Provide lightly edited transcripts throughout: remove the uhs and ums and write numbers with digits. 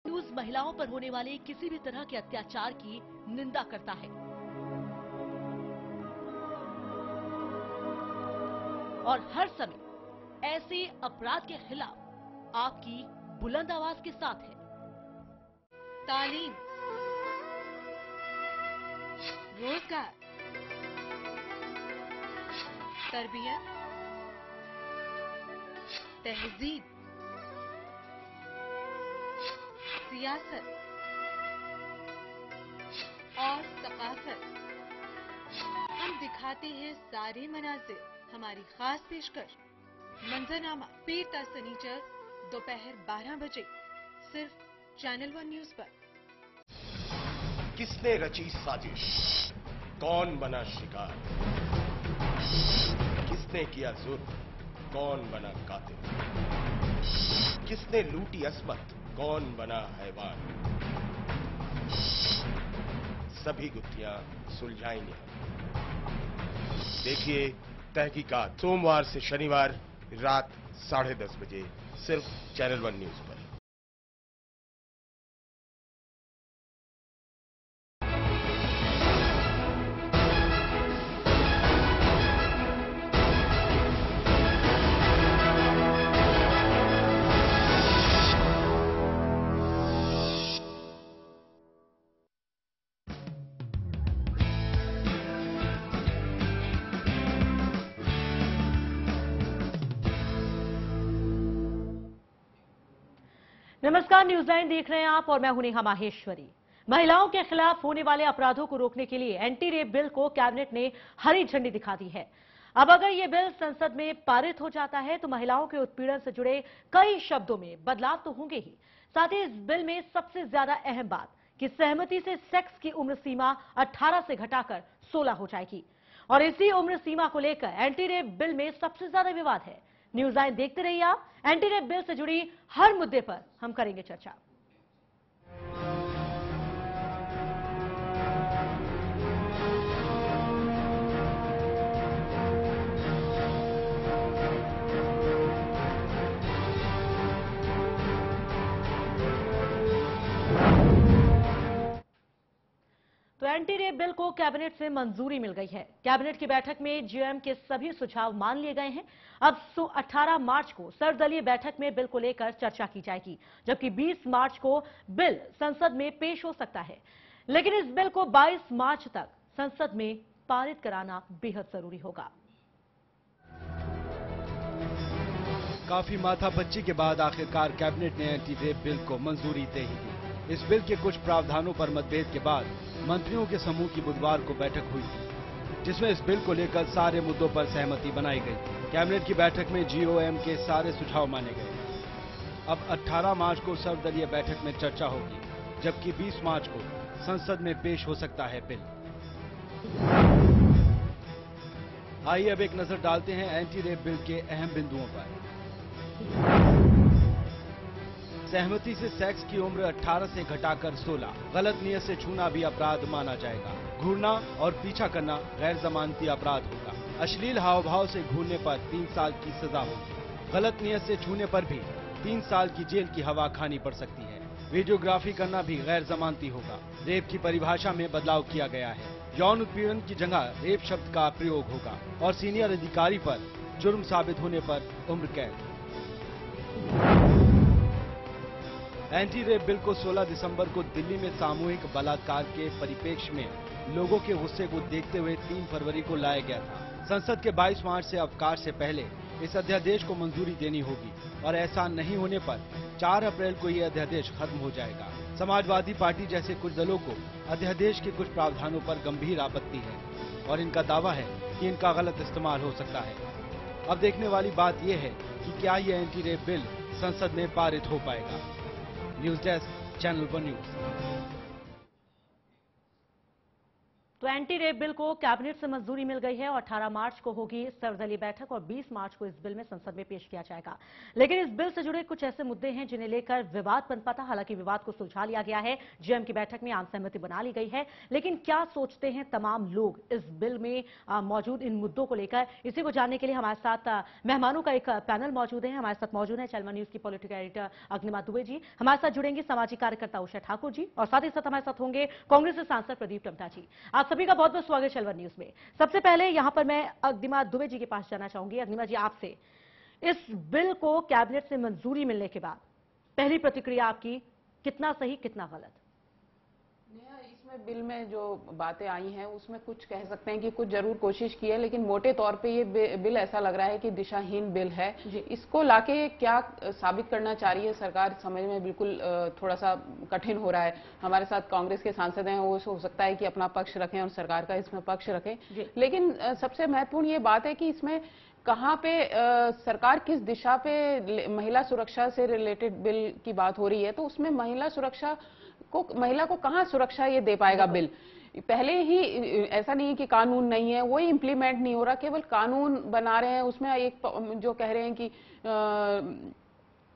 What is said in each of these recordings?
News महिलाओं पर होने वाले किसी भी तरह के अत्याचार की निंदा करता है और हर समय ऐसे अपराध के खिलाफ आपकी बुलंद आवाज के साथ है। तालीम, रोजगार, तरबियत, तहजीब, सियासत और सकाफत। हम दिखाते हैं सारे मनाजिर। हमारी खास पेशकश मंजरनामा पीर ता सनीचर दोपहर 12 बजे सिर्फ चैनल 1 न्यूज पर। किसने रची साजिश, कौन बना शिकार, किसने किया जुर्म, कौन बना कातिल, किसने लूटी असमत, कौन बना हैवान। सभी गुत्थियां सुलझाएंगे हम। देखिए तहकीकात सोमवार से शनिवार रात 10:30 बजे सिर्फ चैनल 1 न्यूज पर। नमस्कार, न्यूज 9 देख रहे हैं आप और मैं हूं नेहा माहेश्वरी। महिलाओं के खिलाफ होने वाले अपराधों को रोकने के लिए एंटी रेप बिल को कैबिनेट ने हरी झंडी दिखा दी है। अब अगर ये बिल संसद में पारित हो जाता है तो महिलाओं के उत्पीड़न से जुड़े कई शब्दों में बदलाव तो होंगे ही, साथ ही इस बिल में सबसे ज्यादा अहम बात कि सहमति से सेक्स की उम्र सीमा 18 से घटाकर 16 हो जाएगी और इसी उम्र सीमा को लेकर एंटी रेप बिल में सबसे ज्यादा विवाद है। न्यूज 9 देखते रहिए आप। एंटी रेप बिल से जुड़ी हर मुद्दे पर हम करेंगे चर्चा। तो एंटी रेप बिल को कैबिनेट से मंजूरी मिल गई है। कैबिनेट की बैठक में जेएम के सभी सुझाव मान लिए गए हैं। अब 18 मार्च को सर्वदलीय बैठक में बिल को लेकर चर्चा की जाएगी, जबकि 20 मार्च को बिल संसद में पेश हो सकता है। लेकिन इस बिल को 22 मार्च तक संसद में पारित कराना बेहद जरूरी होगा। काफी माथापच्ची के बाद आखिरकार कैबिनेट ने एंटी रेप बिल को मंजूरी दे ही दी। इस बिल के कुछ प्रावधानों पर मतभेद के बाद मंत्रियों के समूह की बुधवार को बैठक हुई थी, जिसमें इस बिल को लेकर सारे मुद्दों पर सहमति बनाई गई। कैबिनेट की बैठक में जीओएम के सारे सुझाव माने गए। अब 18 मार्च को सर्वदलीय बैठक में चर्चा होगी, जबकि 20 मार्च को संसद में पेश हो सकता है बिल। आइए अब एक नजर डालते हैं एंटी रेप बिल के अहम बिंदुओं पर। सहमति से सेक्स की उम्र 18 से घटाकर 16। गलत नियत से छूना भी अपराध माना जाएगा। घूरना और पीछा करना गैर जमानती अपराध होगा। अश्लील हाव भाव से घूरने पर 3 साल की सजा होगी। गलत नियत से छूने पर भी 3 साल की जेल की हवा खानी पड़ सकती है। वीडियोग्राफी करना भी गैर जमानती होगा। रेप की परिभाषा में बदलाव किया गया है। यौन उत्पीड़न की जगह रेप शब्द का प्रयोग होगा और सीनियर अधिकारी पर जुर्म साबित होने पर उम्र कैद। एंटी रेप बिल को 16 दिसंबर को दिल्ली में सामूहिक बलात्कार के परिप्रेक्ष्य में लोगों के गुस्से को देखते हुए 3 फरवरी को लाया गया था। संसद के 22 मार्च से अवकाश से पहले इस अध्यादेश को मंजूरी देनी होगी और ऐसा नहीं होने पर 4 अप्रैल को ये अध्यादेश खत्म हो जाएगा। समाजवादी पार्टी जैसे कुछ दलों को अध्यादेश के कुछ प्रावधानों पर गंभीर आपत्ति है और इनका दावा है कि इनका गलत इस्तेमाल हो सकता है। अब देखने वाली बात यह है कि क्या ये एंटी रेप बिल संसद में पारित हो पाएगा। News desk, channel 1 news. तो एंटी रेप बिल को कैबिनेट से मंजूरी मिल गई है और 18 मार्च को होगी सर्वदलीय बैठक और 20 मार्च को इस बिल में संसद में पेश किया जाएगा। लेकिन इस बिल से जुड़े कुछ ऐसे मुद्दे हैं जिन्हें लेकर विवाद पनपा था। हालांकि विवाद को सुलझा लिया गया है, जेएम की बैठक में आम सहमति बना ली गई है। लेकिन क्या सोचते हैं तमाम लोग इस बिल में मौजूद इन मुद्दों को लेकर, इसी को जानने के लिए हमारे साथ मेहमानों का एक पैनल मौजूद है। हमारे साथ मौजूद है चैनल वन न्यूज की पॉलिटिकल एडिटर अग्निमा दुबे जी, हमारे साथ जुड़ेंगे सामाजिक कार्यकर्ता उषा ठाकुर जी और साथ ही साथ हमारे साथ होंगे कांग्रेस से सांसद प्रदीप टमटा जी। आप सभी का बहुत बहुत स्वागत चैनल वन न्यूज में। सबसे पहले यहां पर मैं अग्निमा दुबे जी के पास जाना चाहूंगी। अग्निमा जी, आपसे इस बिल को कैबिनेट से मंजूरी मिलने के बाद पहली प्रतिक्रिया आपकी, कितना सही कितना गलत? इसमें बिल में जो बातें आई हैं उसमें कुछ कह सकते हैं कि कुछ जरूर कोशिश की है, लेकिन मोटे तौर पे ये बिल ऐसा लग रहा है कि दिशाहीन बिल है। इसको लाके क्या साबित करना चाह रही है सरकार, समझ में बिल्कुल थोड़ा सा कठिन हो रहा है। हमारे साथ कांग्रेस के सांसद हैं, वो हो सकता है कि अपना पक्ष रखें और सरकार का इसमें पक्ष रखें, लेकिन सबसे महत्वपूर्ण ये बात है कि इसमें कहां पे सरकार किस दिशा पे महिला सुरक्षा से रिलेटेड बिल की बात हो रही है, तो उसमें महिला को कहां सुरक्षा ये दे पाएगा बिल। पहले ही ऐसा नहीं है कि कानून नहीं है, वही इंप्लीमेंट नहीं हो रहा, केवल कानून बना रहे हैं। उसमें एक जो कह रहे हैं कि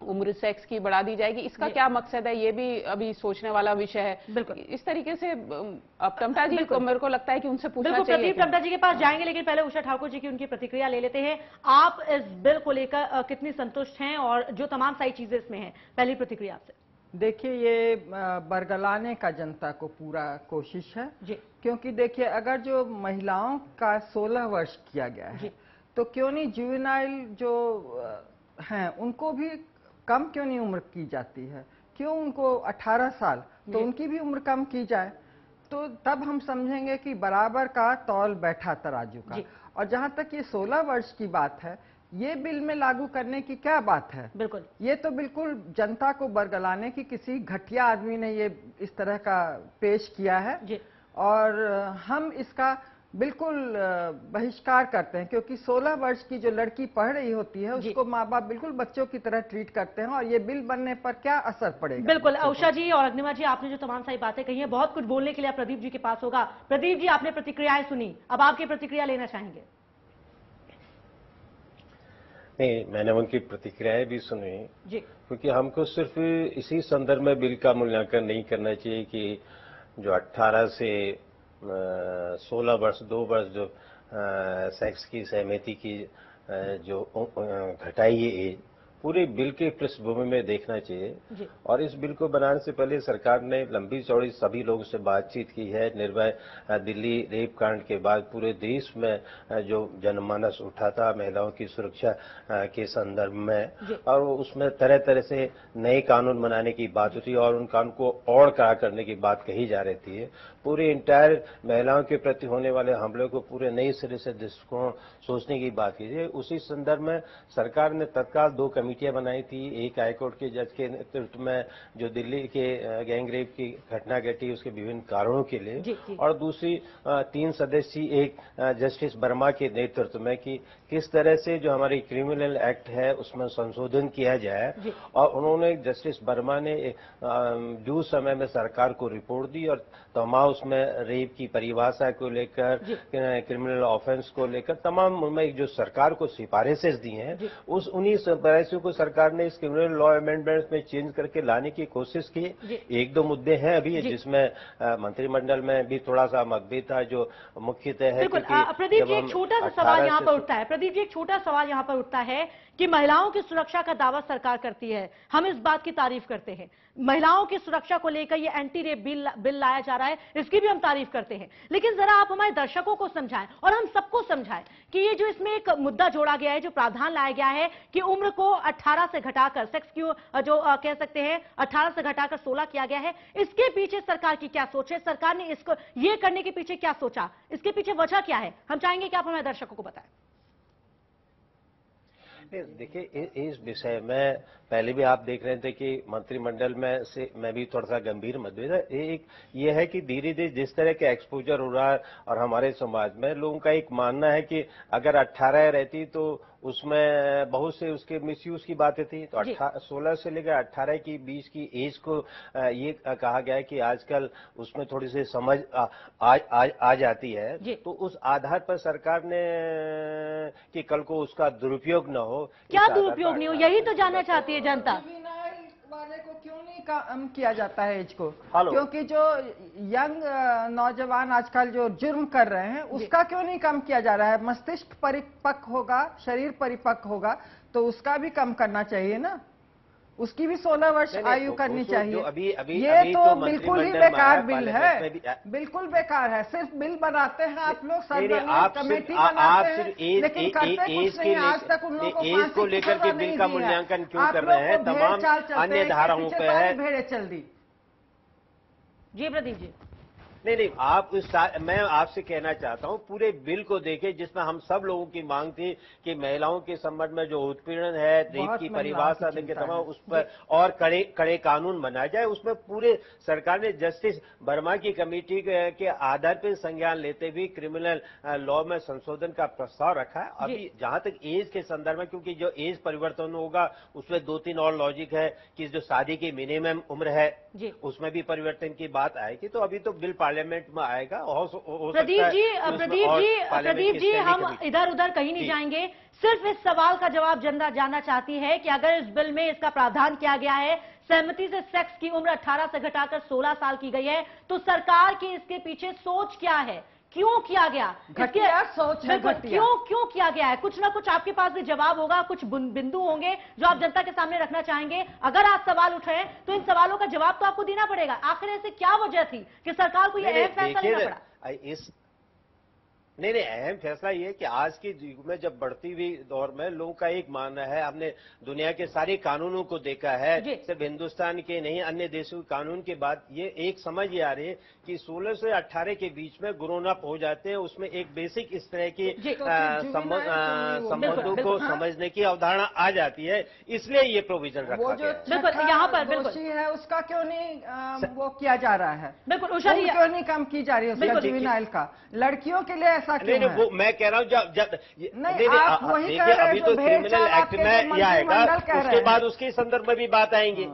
उम्र सेक्स की बढ़ा दी जाएगी, इसका क्या मकसद है, ये भी अभी सोचने वाला विषय है। बिल्कुल इस तरीके से अब टमटा जी को मेरे को लगता है कि उनसे पूछना चाहिए। प्रदीप टमटा जी के पास जाएंगे, लेकिन पहले उषा ठाकुर जी की उनकी प्रतिक्रिया ले लेते हैं। आप इस बिल को लेकर कितनी संतुष्ट हैं और जो तमाम सारी चीजें इसमें हैं, पहली प्रतिक्रिया आपसे। देखिए, ये बरगलाने का जनता को पूरा कोशिश है जी। क्योंकि देखिए, अगर जो महिलाओं का 16 वर्ष किया गया है, तो क्यों नहीं जुवेनाइल जो हैं उनको भी कम क्यों नहीं उम्र की जाती है? क्यों उनको 18 साल, तो उनकी भी उम्र कम की जाए, तो तब हम समझेंगे कि बराबर का तौल बैठा तराजू का। और जहां तक ये 16 वर्ष की बात है, ये बिल में लागू करने की क्या बात है? बिल्कुल, ये तो बिल्कुल जनता को बरगलाने की किसी घटिया आदमी ने ये इस तरह का पेश किया है जी। और हम इसका बिल्कुल बहिष्कार करते हैं, क्योंकि 16 वर्ष की जो लड़की पढ़ रही होती है उसको माँ बाप बिल्कुल बच्चों की तरह ट्रीट करते हैं, और ये बिल बनने पर क्या असर पड़ेगा? बिल्कुल उषा जी और अग्निमा जी, आपने जो तमाम सारी बातें कही हैं, बहुत कुछ बोलने के लिए प्रदीप जी के पास होगा। प्रदीप जी, आपने प्रतिक्रियाएं सुनी, अब आपकी प्रतिक्रिया लेना चाहेंगे? नहीं, मैंने उनकी प्रतिक्रियाएं भी सुनी जी, क्योंकि हमको सिर्फ इसी संदर्भ में बिल का मूल्यांकन नहीं करना चाहिए कि जो 18 से 16 वर्ष 2 वर्ष जो सेक्स की सहमति की जो घटाई है एज, पूरे बिल के पृष्ठभूमि में देखना चाहिए। और इस बिल को बनाने से पहले सरकार ने लंबी चौड़ी सभी लोगों से बातचीत की है। निर्भय दिल्ली रेप कांड के बाद पूरे देश में जो जनमानस उठा था महिलाओं की सुरक्षा के संदर्भ में, और उसमें तरह तरह से नए कानून बनाने की बात होती है और उन कानून को और कड़ा करने की बात कही जा रही थी। पूरे इंटायर महिलाओं के प्रति होने वाले हमलों को पूरे नए सिरे से दृष्टिकोण सोचने की बात कीजिए। उसी संदर्भ में सरकार ने तत्काल 2 कमेटियां बनाई थी, एक हाईकोर्ट के जज के नेतृत्व में जो दिल्ली के गैंग रेप की घटना घटी उसके विभिन्न कारणों के लिए, और दूसरी 3 सदस्यीय एक जस्टिस वर्मा के नेतृत्व में कि किस तरह से जो हमारी क्रिमिनल एक्ट है उसमें संशोधन किया जाए। और उन्होंने जस्टिस वर्मा ने ड्यू समय में सरकार को रिपोर्ट दी और तमाम उसमें रेप की परिभाषा को लेकर, क्रिमिनल ऑफेंस को लेकर तमाम उनमें जो सरकार को सिफारिशें दी हैं, उन्हीं सिफारिशों को सरकार ने इस क्रिमिनल लॉ अमेंडमेंट में चेंज करके लाने की कोशिश की। 1-2 मुद्दे हैं अभी जिसमें मंत्रिमंडल में भी थोड़ा सा मतभेद था, जो मुख्यतः है। प्रदीप जी, एक छोटा सा सवाल यहाँ पर उठता है। प्रदीप जी, एक छोटा सवाल यहाँ पर उठता है कि महिलाओं की सुरक्षा का दावा सरकार करती है, हम इस बात की तारीफ करते हैं। महिलाओं की सुरक्षा को लेकर ये एंटी रेप बिल लाया जा रहा है, इसकी भी हम तारीफ करते हैं। लेकिन जरा आप हमारे दर्शकों को समझाएं और हम सबको समझाएं कि ये जो इसमें एक मुद्दा जोड़ा गया है, जो प्रावधान लाया गया है कि उम्र को 18 से घटाकर, सेक्स की जो कह सकते हैं 18 से घटाकर 16 किया गया है, इसके पीछे सरकार की क्या सोच है? सरकार ने इसको ये करने के पीछे क्या सोचा? इसके पीछे वजह क्या है? हम चाहेंगे कि आप हमारे दर्शकों को बताएं। देखिए, इस विषय में पहले भी आप देख रहे थे कि मंत्रिमंडल में से मैं भी थोड़ा सा गंभीर मतभेद है। एक ये है कि धीरे धीरे जिस तरह के एक्सपोजर हो रहा है और हमारे समाज में लोगों का एक मानना है कि अगर 18 रहती तो उसमें बहुत से उसके मिसयूज की बातें थी, तो 16 से लेकर 18 की 20 की एज को ये कहा गया है कि आजकल उसमें थोड़ी सी समझ आ जाती है। तो उस आधार पर सरकार ने कि कल को उसका दुरुपयोग न हो। क्या दुरुपयोग नहीं हो, यही तो जानना चाहती है जनता। वाले को क्यों नहीं कम किया जाता है एज को? क्योंकि जो यंग नौजवान आजकल जो जुर्म कर रहे हैं उसका क्यों नहीं कम किया जा रहा है? मस्तिष्क परिपक्व होगा, शरीर परिपक्व होगा तो उसका भी कम करना चाहिए ना, उसकी भी 16 वर्ष आयु करनी चाहिए। अभी ये तो बिल्कुल ही बेकार बिल है, बिल्कुल बेकार है। सिर्फ बिल बनाते हैं आप लोग, कमेटी बनाते हैं, लेकिन करते कुछ नहीं। आज तक उन लोगों को एज को लेकर के बिल का मूल्यांकन क्यों कर रहे हैं? तमाम अन्य धाराओं पे है। भेड़े चल दी। जी प्रदीप जी। नहीं, आप मैं आपसे कहना चाहता हूं पूरे बिल को देखें जिसमें हम सब लोगों की मांग थी कि महिलाओं के संबंध में जो उत्पीड़न है, रेप की परिभाषा के तमाम उस पर और कड़े कानून बनाए जाए। उसमें पूरे सरकार ने जस्टिस वर्मा की कमेटी के आधार पर संज्ञान लेते हुए क्रिमिनल लॉ में संशोधन का प्रस्ताव रखा है। अभी जहां तक एज के संदर्भ में, क्योंकि जो एज परिवर्तन होगा उसमें 2-3 और लॉजिक है कि जो शादी की मिनिमम उम्र है उसमें भी परिवर्तन की बात आएगी। तो अभी तो बिल पार्लियामेंट में आएगा। प्रदीप जी हम इधर उधर कहीं नहीं जाएंगे, सिर्फ इस सवाल का जवाब जनता जानना चाहती है कि अगर इस बिल में इसका प्रावधान किया गया है, सहमति से सेक्स की उम्र 18 से घटाकर 16 साल की गई है, तो सरकार की इसके पीछे सोच क्या है? क्यों किया गया? घटिया सोच है। क्यों किया गया है? कुछ ना कुछ आपके पास भी जवाब होगा, कुछ बिंदु होंगे जो आप जनता के सामने रखना चाहेंगे। अगर आप सवाल उठाए तो इन सवालों का जवाब तो आपको देना पड़ेगा। आखिर ऐसे क्या वजह थी कि सरकार को यह अहम फैसला लेना पड़ा? नहीं, अहम फैसला ये है कि आज के युग में जब बढ़ती हुई दौर में लोगों का एक मानना है, हमने दुनिया के सारे कानूनों को देखा है, सिर्फ हिंदुस्तान के नहीं अन्य देशों के कानून के बाद ये एक समझ ये आ रही है कि 16 से 18 के बीच में ग्रोन अप हो जाते हैं। उसमें एक बेसिक इस तरह की संबंधों को समझने की अवधारणा आ जाती है, इसलिए ये प्रोविजन रखा गया है। यहाँ पर दोषी है उसका क्यों नहीं वो किया जा रहा है? बिल्कुल उषा जी, क्यों नहीं कम की जा रही है उसका जुवेनाइल का? लड़कियों के लिए नहीं, वो मैं कह रहा हूँ जब देखिए अभी तो क्रिमिनल एक्ट में यह आएगा, उसके बाद उसके संदर्भ में भी बात आएंगी।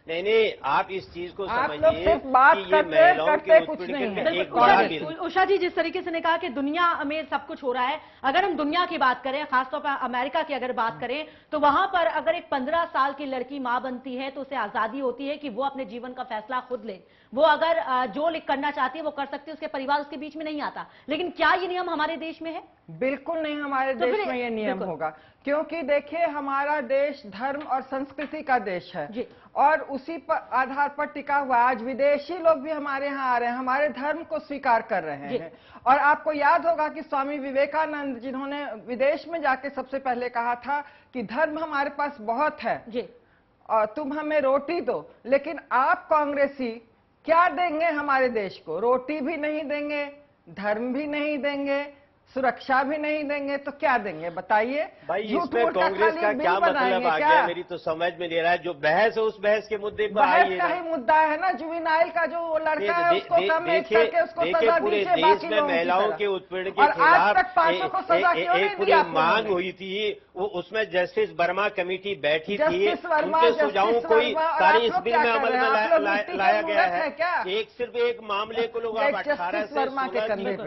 नहीं, आप इस चीज को समझिए कि ये महिलाओं के उत्पीड़न के एक बड़ा बिल। उषा जी जिस तरीके से ने कहा कि दुनिया में सब कुछ हो रहा है, अगर हम दुनिया की बात करें, खासतौर पर अमेरिका की अगर बात करें, तो वहां पर अगर एक 15 साल की लड़की मां बनती है तो उसे आजादी होती है कि वो अपने जीवन का फैसला खुद ले। वो अगर जो करना चाहती है वो कर सकती है, उसके परिवार उसके बीच में नहीं आता। लेकिन क्या ये नियम हमारे देश में है? बिल्कुल नहीं, हमारे देश में ये नियम होगा, क्योंकि देखिए हमारा देश धर्म और संस्कृति का देश है और उसी पर आधार पर टिका हुआ। आज विदेशी लोग भी हमारे यहाँ आ रहे हैं, हमारे धर्म को स्वीकार कर रहे हैं। और आपको याद होगा कि स्वामी विवेकानंद जिन्होंने विदेश में जाके सबसे पहले कहा था कि धर्म हमारे पास बहुत है और तुम हमें रोटी दो। लेकिन आप कांग्रेसी क्या देंगे हमारे देश को? रोटी भी नहीं देंगे, धर्म भी नहीं देंगे, सुरक्षा भी नहीं देंगे, तो क्या देंगे बताइए? भाई इसमें कांग्रेस का क्या मतलब आ गया? मेरी तो समझ में नहीं रहा है। जो बहस है उस बहस के मुद्दे पर आइए। बहस का ही मुद्दा है ना, जुवेनाइल का जो लड़का है उसको कम एज करके उसको सजा पूरे देश में महिलाओं के उत्पीड़न के खिलाफ एक पूरी मांग हुई थी, वो उसमें जस्टिस वर्मा कमेटी बैठी थी, उनके सुझावों को सारे इस बिल में अमल में लाया गया है। एक सिर्फ एक मामले को लोग 18 से 16 की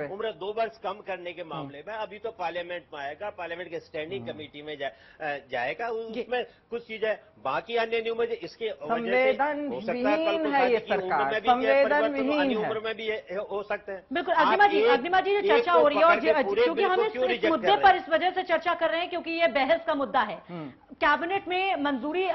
उम्र 2 वर्ष कम करने के मामले में अभी तो पार्लियामेंट में आएगा, पार्लियामेंट के स्टैंडिंग कमेटी में जाएगा। उसमें कुछ चीजें बाकी अन्य नियमों में इसके संवेदन विहीन है ये सरकार, संवेदन विहीन है, उम्र में भी हो सकते हैं। बिल्कुल अग्निमा जी जो चर्चा हो रही है, और क्योंकि हम इस मुद्दे पर इस वजह से चर्चा कर रहे हैं क्योंकि ये बहस का मुद्दा है। कैबिनेट में मंजूरी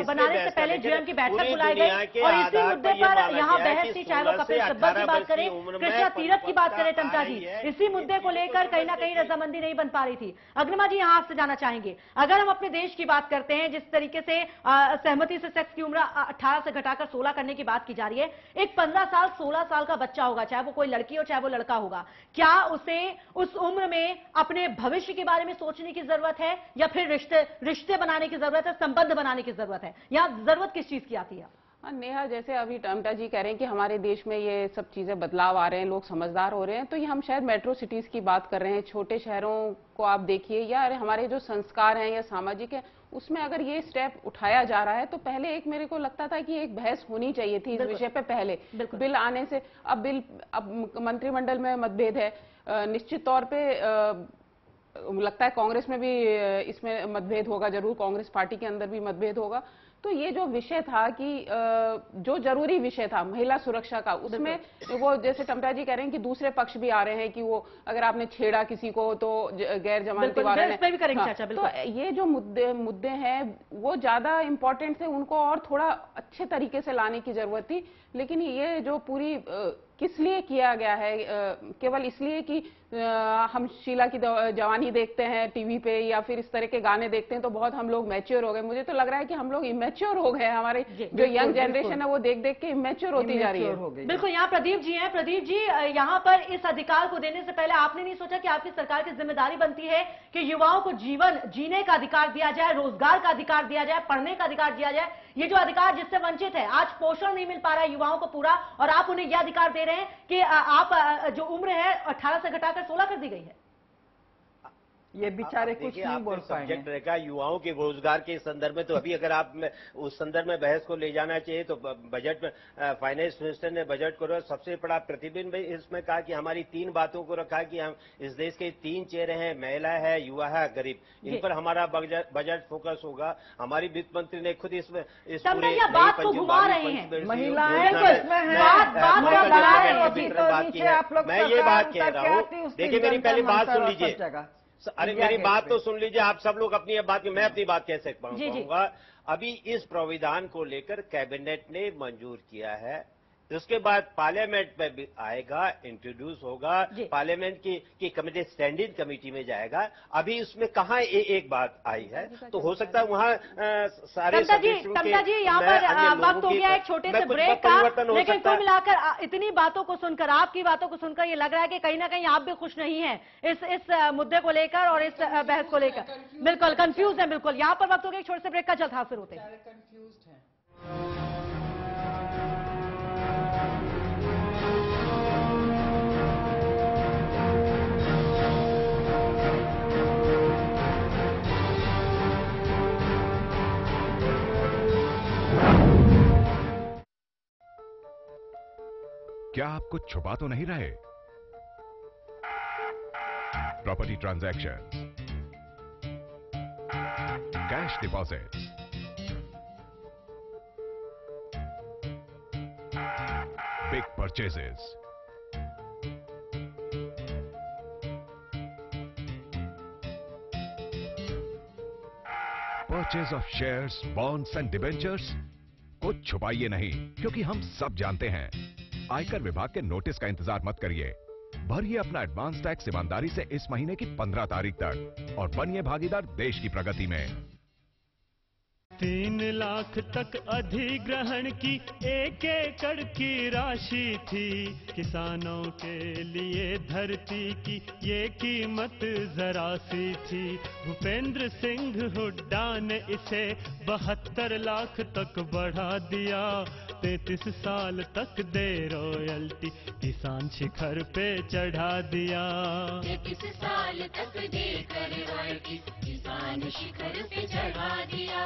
बनाने से पहले जेएम की बैठक बुलाई गई और इसी मुद्दे पर यहाँ बहस थी, चाहे वो कपिल सिब्बल की बात करें, कृष्णा तीरथ की बात करें, टमटा जी, इसी मुद्दे को लेकर कहीं ना कहीं रजामंदी नहीं बन पा रही थी। अग्निमा जी, यहां आपसे जाना चाहेंगे, अगर हम अपने देश की बात करते हैं, जिस तरीके से सहमति से सेक्स की उम्र 18 से घटाकर 16 करने की बात की जा रही है, एक 15 साल 16 साल का बच्चा होगा, चाहे वो कोई लड़की हो चाहे वो लड़का होगा, क्या उसे उस उम्र में अपने भविष्य के बारे में सोचने की जरूरत है या फिर रिश्ते बनाने की जरूरत है, संबंध बनाने की जरूरत है? यहां जरूरत किस चीज की आती है? हाँ नेहा, जैसे अभी टमटा जी कह रहे हैं कि हमारे देश में ये सब चीजें बदलाव आ रहे हैं, लोग समझदार हो रहे हैं, तो ये हम शायद मेट्रो सिटीज की बात कर रहे हैं। छोटे शहरों को आप देखिए, या हमारे जो संस्कार हैं या सामाजिक है, उसमें अगर ये स्टेप उठाया जा रहा है, तो पहले एक मेरे को लगता था कि एक बहस होनी चाहिए थी इस विषय पे पहले बिल आने से। अब मंत्रिमंडल में मतभेद है, निश्चित तौर पे लगता है कांग्रेस में भी इसमें मतभेद होगा, जरूर कांग्रेस पार्टी के अंदर भी मतभेद होगा। तो ये जो विषय था कि जो जरूरी विषय था महिला सुरक्षा का, उसमें वो जैसे टमटा जी कह रहे हैं कि दूसरे पक्ष भी आ रहे हैं कि वो अगर आपने छेड़ा किसी को तो गैर जमानती वारंट है। हाँ, तो ये जो मुद्दे हैं वो ज्यादा इंपॉर्टेंट थे, उनको और थोड़ा अच्छे तरीके से लाने की जरूरत थी। लेकिन ये जो पूरी किस लिए किया गया है, केवल इसलिए कि हम शीला की जवानी देखते हैं टीवी पे या फिर इस तरह के गाने देखते हैं तो बहुत हम लोग मैच्योर हो गए। मुझे तो लग रहा है कि हम लोग इमेच्योर हो गए, हमारे जो यंग जनरेशन है वो देख देख के इमेच्योर होती जा रही है। बिल्कुल, यहाँ प्रदीप जी हैं। प्रदीप जी, यहाँ पर इस अधिकार को देने से पहले आपने नहीं सोचा कि आपकी सरकार की जिम्मेदारी बनती है कि युवाओं को जीवन जीने का अधिकार दिया जाए, रोजगार का अधिकार दिया जाए, पढ़ने का अधिकार दिया जाए? ये जो अधिकार जिससे वंचित है, आज पोषण नहीं मिल पा रहा है युवाओं को पूरा, और आप उन्हें यह अधिकार दे रहे हैं कि आप जो उम्र है 18 से घटाकर 16 कर दी गई है। ये बेचारे कुछ नहीं बोल पाएंगे। सब्जेक्ट रहेगा युवाओं के रोजगार के संदर्भ में, तो अभी अगर आप उस संदर्भ में बहस को ले जाना चाहिए तो बजट में फाइनेंस मिनिस्टर ने बजट को सबसे बड़ा प्रतिबिंब इसमें कहा कि हमारी 3 बातों को रखा कि हम इस देश के 3 चेहरे हैं, महिला है, युवा है, गरीब, इन पर हमारा बजट फोकस होगा। हमारी वित्त मंत्री ने खुद इसमें इस पूरे बात को घुमा रहे हैं, महिलाएं मैं ये बात कह रहा हूँ। देखिए मेरी पहली बात सुन लीजिए, अरे मेरी बात तो सुन लीजिए, आप सब लोग अपनी बात, मैं अपनी बात कैसे कहूंगा। अभी इस प्राविधान को लेकर कैबिनेट ने मंजूर किया है, उसके बाद पार्लियामेंट में भी आएगा, इंट्रोड्यूस होगा, पार्लियामेंट की कमेटी स्टैंडिंग कमेटी में जाएगा। अभी उसमें कहाँ एक बात आई है, तो हो सकता है वहाँ सारे टमटा जी यहाँ पर वक्त हो गया एक छोटे से ब्रेक का, लेकिन कुल मिलाकर इतनी बातों को सुनकर, आपकी बातों को सुनकर ये लग रहा है कि कहीं ना कहीं आप भी खुश नहीं है इस मुद्दे को लेकर और इस बहस को लेकर। बिल्कुल कंफ्यूज है। बिल्कुल, यहाँ पर वक्त हो गया एक छोटे से ब्रेक का, जल्द हासिल होते हैं। क्या आप कुछ छुपा तो नहीं रहे? Property transaction, cash deposit, big purchases, purchase of shares, bonds and debentures. कुछ छुपाइए नहीं, क्योंकि हम सब जानते हैं। आयकर विभाग के नोटिस का इंतजार मत करिए, भरिए अपना एडवांस टैक्स ईमानदारी से इस महीने की 15 तारीख तक और बनिए भागीदार देश की प्रगति में। 3 लाख तक अधिग्रहण की 1 एकड़ की राशि थी, किसानों के लिए धरती की ये कीमत जरा सी थी। भूपेंद्र सिंह हुड्डा ने इसे 72 लाख तक बढ़ा दिया। 33 साल तक दे रॉयल्टी, किसान शिखर पे चढ़ा दिया। 33 साल तक देकर रॉयल्टी, किसान शिखर पे चढ़ा दिया।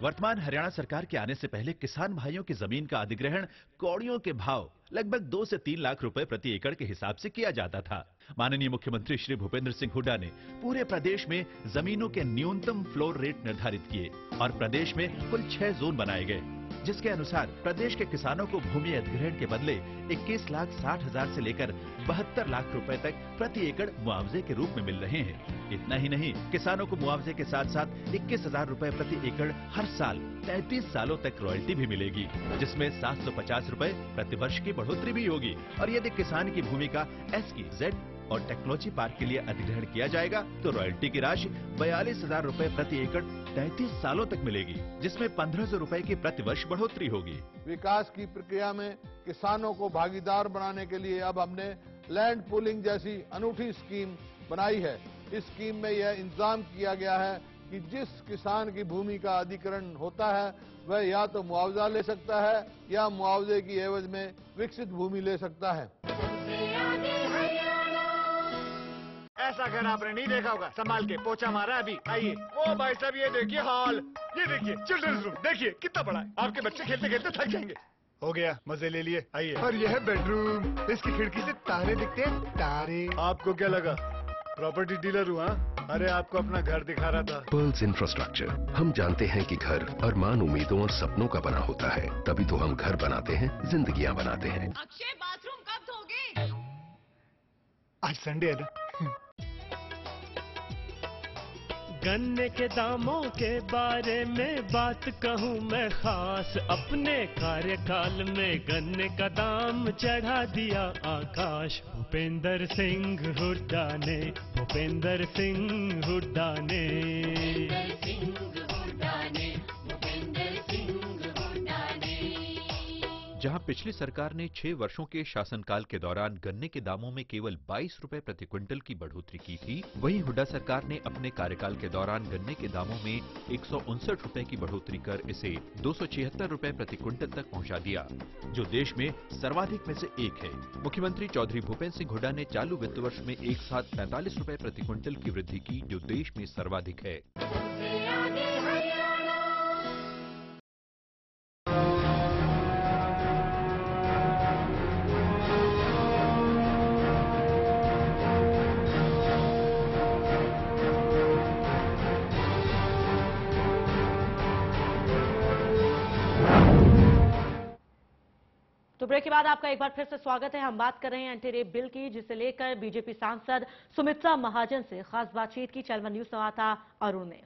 वर्तमान हरियाणा सरकार के आने से पहले किसान भाइयों की जमीन का अधिग्रहण कौड़ियों के भाव लगभग 2 से 3 लाख रुपए प्रति एकड़ के हिसाब से किया जाता था। माननीय मुख्यमंत्री श्री भूपेंद्र सिंह हुड्डा ने पूरे प्रदेश में जमीनों के न्यूनतम फ्लोर रेट निर्धारित किए और प्रदेश में कुल 6 जोन बनाए गए। जिसके अनुसार प्रदेश के किसानों को भूमि अधिग्रहण के बदले 21,60,000 से लेकर 72 लाख रुपए तक प्रति एकड़ मुआवजे के रूप में मिल रहे हैं। इतना ही नहीं, किसानों को मुआवजे के साथ साथ 21,000 रुपए प्रति एकड़ हर साल 33 सालों तक रॉयल्टी भी मिलेगी, जिसमें 750 रुपए प्रति वर्ष की बढ़ोतरी भी होगी। और यदि किसान की भूमि का SEZ और टेक्नोलॉजी पार्क के लिए अधिग्रहण किया जाएगा तो रॉयल्टी की राशि 42,000 रुपए प्रति एकड़ 33 सालों तक मिलेगी, जिसमें 1,500 रुपए की प्रति वर्ष बढ़ोतरी होगी। विकास की प्रक्रिया में किसानों को भागीदार बनाने के लिए अब हमने लैंड पूलिंग जैसी अनूठी स्कीम बनाई है। इस स्कीम में यह इंतजाम किया गया है कि जिस किसान की भूमि का अधिग्रहण होता है वह या तो मुआवजा ले सकता है या मुआवजे की एवज में विकसित भूमि ले सकता है। ऐसा घर आपने नहीं देखा होगा, संभाल के पोछा मारा अभी। आइए, ओ भाई साहब ये देखिए हॉल, ये देखिए चिल्ड्रंस रूम, देखिए कितना बड़ा है। आपके बच्चे खेलते खेलते थक जाएंगे। हो गया, मजे ले लिए। आइए। और यह है बेडरूम, इसकी खिड़की से तारे दिखते हैं, तारे। आपको क्या लगा प्रॉपर्टी डीलर हुआ? अरे आपको अपना घर दिखा रहा था। Pearls infrastructure. हम जानते हैं कि घर अरमान, उम्मीदों और सपनों का बना होता है, तभी तो हम घर बनाते हैं, जिंदगियां बनाते हैं। अक्षय बाथरूम कब धोगे? आज संडे है ना। गन्ने के दामों के बारे में बात कहूँ मैं खास, अपने कार्यकाल में गन्ने का दाम चढ़ा दिया आकाश। भूपेंद्र सिंह हुड्डा ने, भूपेंद्र सिंह हुड्डा ने। जहां पिछली सरकार ने 6 वर्षों के शासनकाल के दौरान गन्ने के दामों में केवल 22 रुपए प्रति क्विंटल की बढ़ोतरी की थी, वहीं हुड्डा सरकार ने अपने कार्यकाल के दौरान गन्ने के दामों में 159 रुपए की बढ़ोतरी कर इसे 276 रुपए प्रति क्विंटल तक पहुंचा दिया, जो देश में सर्वाधिक में से एक है। मुख्यमंत्री चौधरी भूपेंद्र सिंह हुड्डा ने चालू वित्त वर्ष में एक साथ 45 रुपए प्रति क्विंटल की वृद्धि की, जो देश में सर्वाधिक है। तो ब्रेक के बाद आपका एक बार फिर से स्वागत है। हम बात कर रहे हैं एंटी रेप बिल की, जिसे लेकर बीजेपी सांसद सुमित्रा महाजन से खास बातचीत की। चैनल वन न्यूज संवाददाता अरुण ने।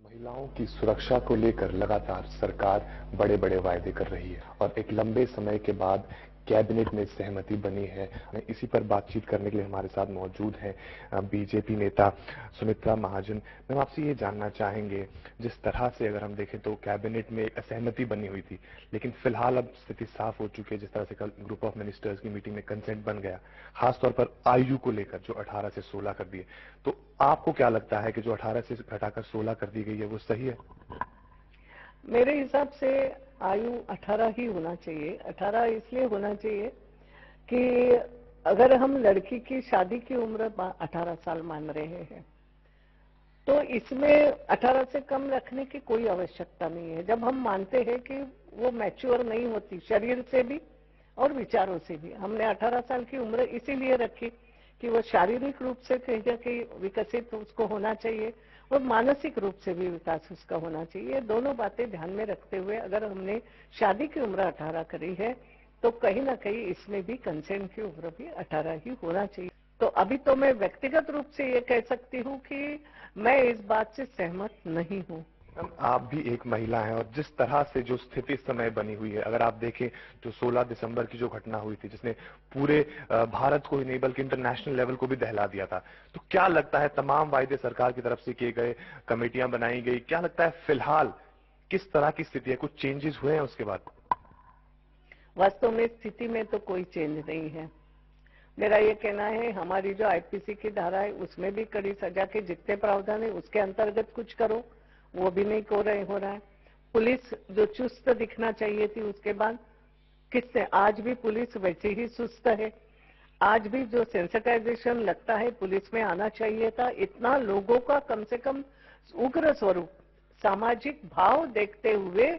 महिलाओं की सुरक्षा को लेकर लगातार सरकार बड़े बड़े वायदे कर रही है और एक लंबे समय के बाद कैबिनेट में सहमति बनी है। इसी पर बातचीत करने के लिए हमारे साथ मौजूद हैं बीजेपी नेता सुमित्रा महाजन। मैम, आपसे ये जानना चाहेंगे, जिस तरह से अगर हम देखें तो कैबिनेट में असहमति बनी हुई थी, लेकिन फिलहाल अब स्थिति साफ हो चुकी है। जिस तरह से कल ग्रुप ऑफ मिनिस्टर्स की मीटिंग में कंसेंट बन गया, खासतौर पर आयु को लेकर जो 18 से 16 कर दिए, तो आपको क्या लगता है कि जो 18 से घटाकर 16 कर दी गई है वो सही है? मेरे हिसाब से आयु 18 ही होना चाहिए। 18 इसलिए होना चाहिए कि अगर हम लड़की की शादी की उम्र 18 साल मान रहे हैं तो इसमें 18 से कम रखने की कोई आवश्यकता नहीं है। जब हम मानते हैं कि वो मैच्योर नहीं होती शरीर से भी और विचारों से भी, हमने 18 साल की उम्र इसीलिए रखी कि वो शारीरिक रूप से कहीं ना कहीं विकसित उसको होना चाहिए और मानसिक रूप से भी विकास उसका होना चाहिए। दोनों बातें ध्यान में रखते हुए अगर हमने शादी की उम्र 18 करी है तो कहीं ना कहीं इसमें भी कंसेंट की उम्र भी 18 ही होना चाहिए। तो अभी तो मैं व्यक्तिगत रूप से ये कह सकती हूँ कि मैं इस बात से सहमत नहीं हूँ। आप भी एक महिला हैं और जिस तरह से जो स्थिति इस समय बनी हुई है, अगर आप देखें जो 16 दिसंबर की जो घटना हुई थी जिसने पूरे भारत को ही नहीं बल्कि इंटरनेशनल लेवल को भी दहला दिया था, तो क्या लगता है तमाम वायदे सरकार की तरफ से किए गए, कमेटियां बनाई गई, क्या लगता है फिलहाल किस तरह की स्थिति है? कुछ चेंजेस हुए हैं उसके बाद? वास्तव में स्थिति में तो कोई चेंज नहीं है। मेरा ये कहना है हमारी जो आईपीसी की धारा है उसमें भी कड़ी सजा के जितने प्रावधान है उसके अंतर्गत कुछ करो, वो भी नहीं हो रहा है। पुलिस जो चुस्त दिखना चाहिए थी उसके बाद किससे, आज भी पुलिस वैसे ही सुस्त है। आज भी जो सेंसिटाइजेशन लगता है पुलिस में आना चाहिए था, इतना लोगों का कम से कम उग्र स्वरूप सामाजिक भाव देखते हुए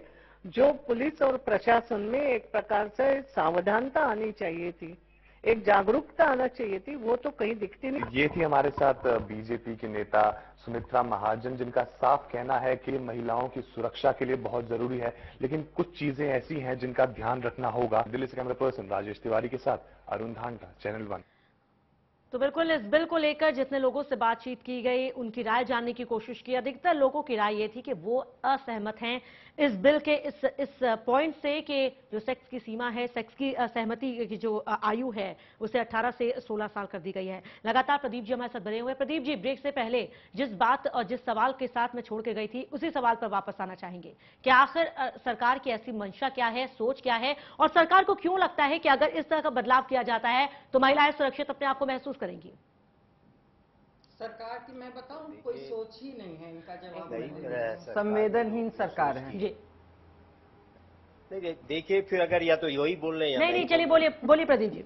जो पुलिस और प्रशासन में एक प्रकार से सावधानता आनी चाहिए थी, एक जागरूकता आना चाहिए थी, वो तो कहीं दिखती नहीं। ये थी हमारे साथ बीजेपी के नेता सुमित्रा महाजन, जिनका साफ कहना है कि महिलाओं की सुरक्षा के लिए बहुत जरूरी है, लेकिन कुछ चीजें ऐसी हैं जिनका ध्यान रखना होगा। दिल्ली से कैमरा पर्सन राजेश तिवारी के साथ अरुण धानका, चैनल 1। तो बिल्कुल इस बिल को लेकर जितने लोगों से बातचीत की गई, उनकी राय जानने की कोशिश की। अधिकतर लोगों की राय ये थी कि वो असहमत हैं इस बिल के इस पॉइंट से कि जो सेक्स की सीमा है, सेक्स की सहमति की जो आयु है, उसे 18 से 16 साल कर दी गई है। लगातार प्रदीप जी हमारे साथ बने हुए। प्रदीप जी, ब्रेक से पहले जिस बात और जिस सवाल के साथ मैं छोड़ के गई थी, उसी सवाल पर वापस आना चाहेंगे कि आखिर सरकार की ऐसी मंशा क्या है, सोच क्या है, और सरकार को क्यों लगता है कि अगर इस तरह का बदलाव किया जाता है तो महिलाएं सुरक्षित अपने आप को महसूस करेंगी? सरकार की मैं बताऊं, कोई सोच ही नहीं है, इनका जवाब संवेदनहीन सरकार है जी। नहीं देखिए, फिर अगर या तो यही बोल रहे हैं, नहीं, चलिए बोलिए प्रदीप जी।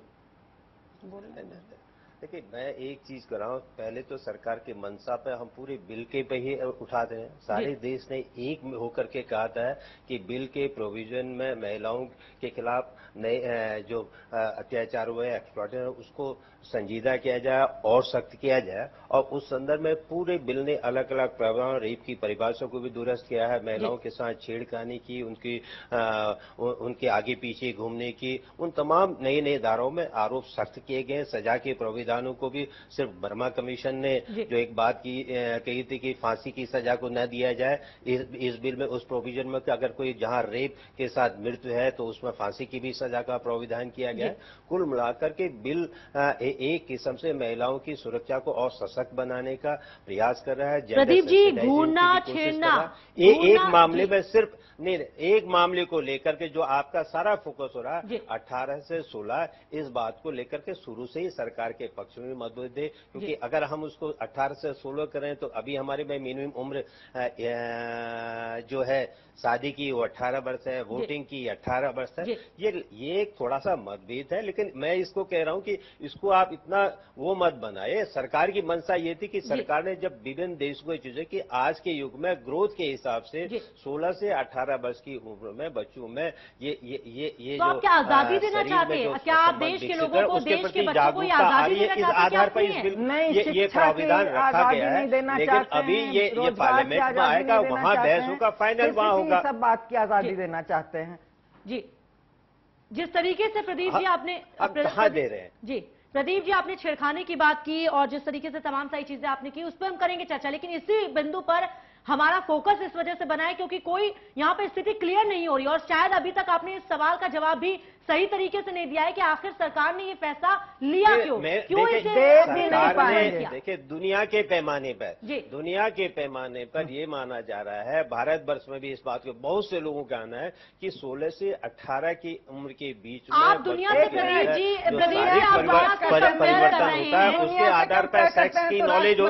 देखिए, मैं एक चीज कर रहा हूँ, पहले तो सरकार के मंशा पे हम पूरे बिल के पे ही उठाते हैं। सारे देश ने एक होकर के कहा था कि बिल के प्रोविजन में महिलाओं के खिलाफ नए जो अत्याचार हुए, एक्सप्लॉयटेशन, उसको संजीदा किया जाए और सख्त किया जाए। और उस संदर्भ में पूरे बिल ने अलग अलग प्रावधान, रेप की परिभाषा को भी दुरुस्त किया है, महिलाओं के साथ छेड़खानी की, उनके आगे पीछे घूमने की, उन तमाम नए नए धाराओं में आरोप सख्त किए गए। सजा के प्रावधानों को भी सिर्फ बर्मा कमीशन ने जो एक बात कही थी कि फांसी की सजा को न दिया जाए, इस बिल में उस प्रोविजन में कि अगर कोई जहां रेप के साथ मृत्यु है तो उसमें फांसी की भी सजा का प्रावधान किया गया है। कुल मिलाकर के बिल एक किस्म से महिलाओं की सुरक्षा को और सशक्त बनाने का प्रयास कर रहा है। प्रदीप जी, घूरना छेड़ना एक मामले में सिर्फ नहीं, एक मामले को लेकर के जो आपका सारा फोकस हो रहा है 18 से 16, इस बात को लेकर के शुरू से ही सरकार के पक्ष में मतभेद है, क्योंकि अगर हम उसको 18 से 16 करें तो अभी हमारे में मिनिमम उम्र जो है शादी की वो 18 वर्ष है, वोटिंग की 18 वर्ष है। ये एक थोड़ा सा मतभेद है, लेकिन मैं इसको कह रहा हूं कि इसको आप इतना वो मत बनाए। सरकार की मंशा ये थी कि सरकार ने जब विभिन्न देशों को चीजें कि आज के युग में ग्रोथ के हिसाब से 16 से 18 वर्ष की उम्र में बच्चों में ये तो आप क्या आजादी देना चाहते हैं? क्या आप देश के लोगों को, देश के बच्चों को आजादी देना चाहते हैं? इस आधार पर इस बिल ये प्रावधान रखा गया है, लेकिन अभी ये पार्लियामेंट में आएगा, वहां बहस होगा, फाइनल वहां होगा। सब बात की आजादी देना चाहते हैं जी। जिस तरीके से प्रदीप जी आपने कहां दे रहे हैं जी, प्रदीप जी आपने छेड़खानी की बात की और जिस तरीके से तमाम सारी चीजें आपने की, उस पर हम करेंगे चर्चा, लेकिन इसी बिंदु पर हमारा फोकस इस वजह से बना है क्योंकि कोई यहाँ पे स्थिति क्लियर नहीं हो रही और शायद अभी तक आपने इस सवाल का जवाब भी सही तरीके से नहीं दिया है कि आखिर सरकार ने ये फैसला लिया क्यों इसे। देखिए, दुनिया के पैमाने पर ये माना जा रहा है, भारतवर्ष में भी इस बात को बहुत से लोगों का कहना है कि 16 से 18 की उम्र के बीच में आप दुनिया से परिवर्तन होता है, उसके आधार पर सेक्स की नॉलेज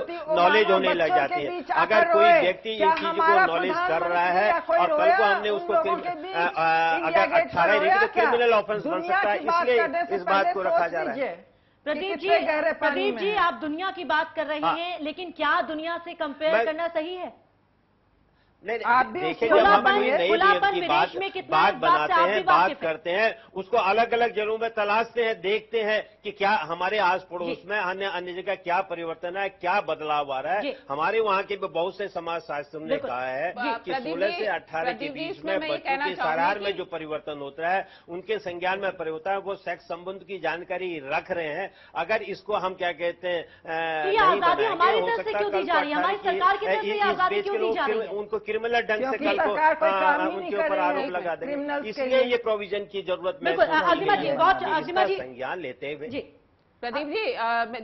होने लग जाती है। अगर कोई व्यक्ति इस चीज को नॉलेज कर रहा है और कल को हमने उसको अगर 18 रहेगी तो क्रिमिनल ऑफेंस बन सकता है, इसलिए इस बात को रखा जा रहा है। प्रदीप जी आप दुनिया की बात कर रहे हैं, लेकिन क्या दुनिया से कंपेयर करना सही है? देखिए, जब हम नए नियम की बात बनाते हैं, बात करते हैं, उसको अलग अलग जगहों में तलाशते हैं, देखते हैं कि क्या हमारे आस पड़ोस में अन्य जगह क्या परिवर्तन है, क्या बदलाव आ रहा है। हमारे वहाँ के बहुत से समाज शास्त्रों ने कहा है कि 16 से 18 के बीच में बच्चों के शरार में जो परिवर्तन होता है, उनके संज्ञान में परिवर्तन है, वो सेक्स संबंध की जानकारी रख रहे हैं। अगर इसको हम क्या कहते हैं नहीं बनाएंगे, हो सकता है उनको क्रिमिनल ढंग से कल को उनके ऊपर आरोप लगा देंगे, इसलिए ये प्रोविजन की जरूरत में संज्ञान लेते हुए। प्रदीप जी,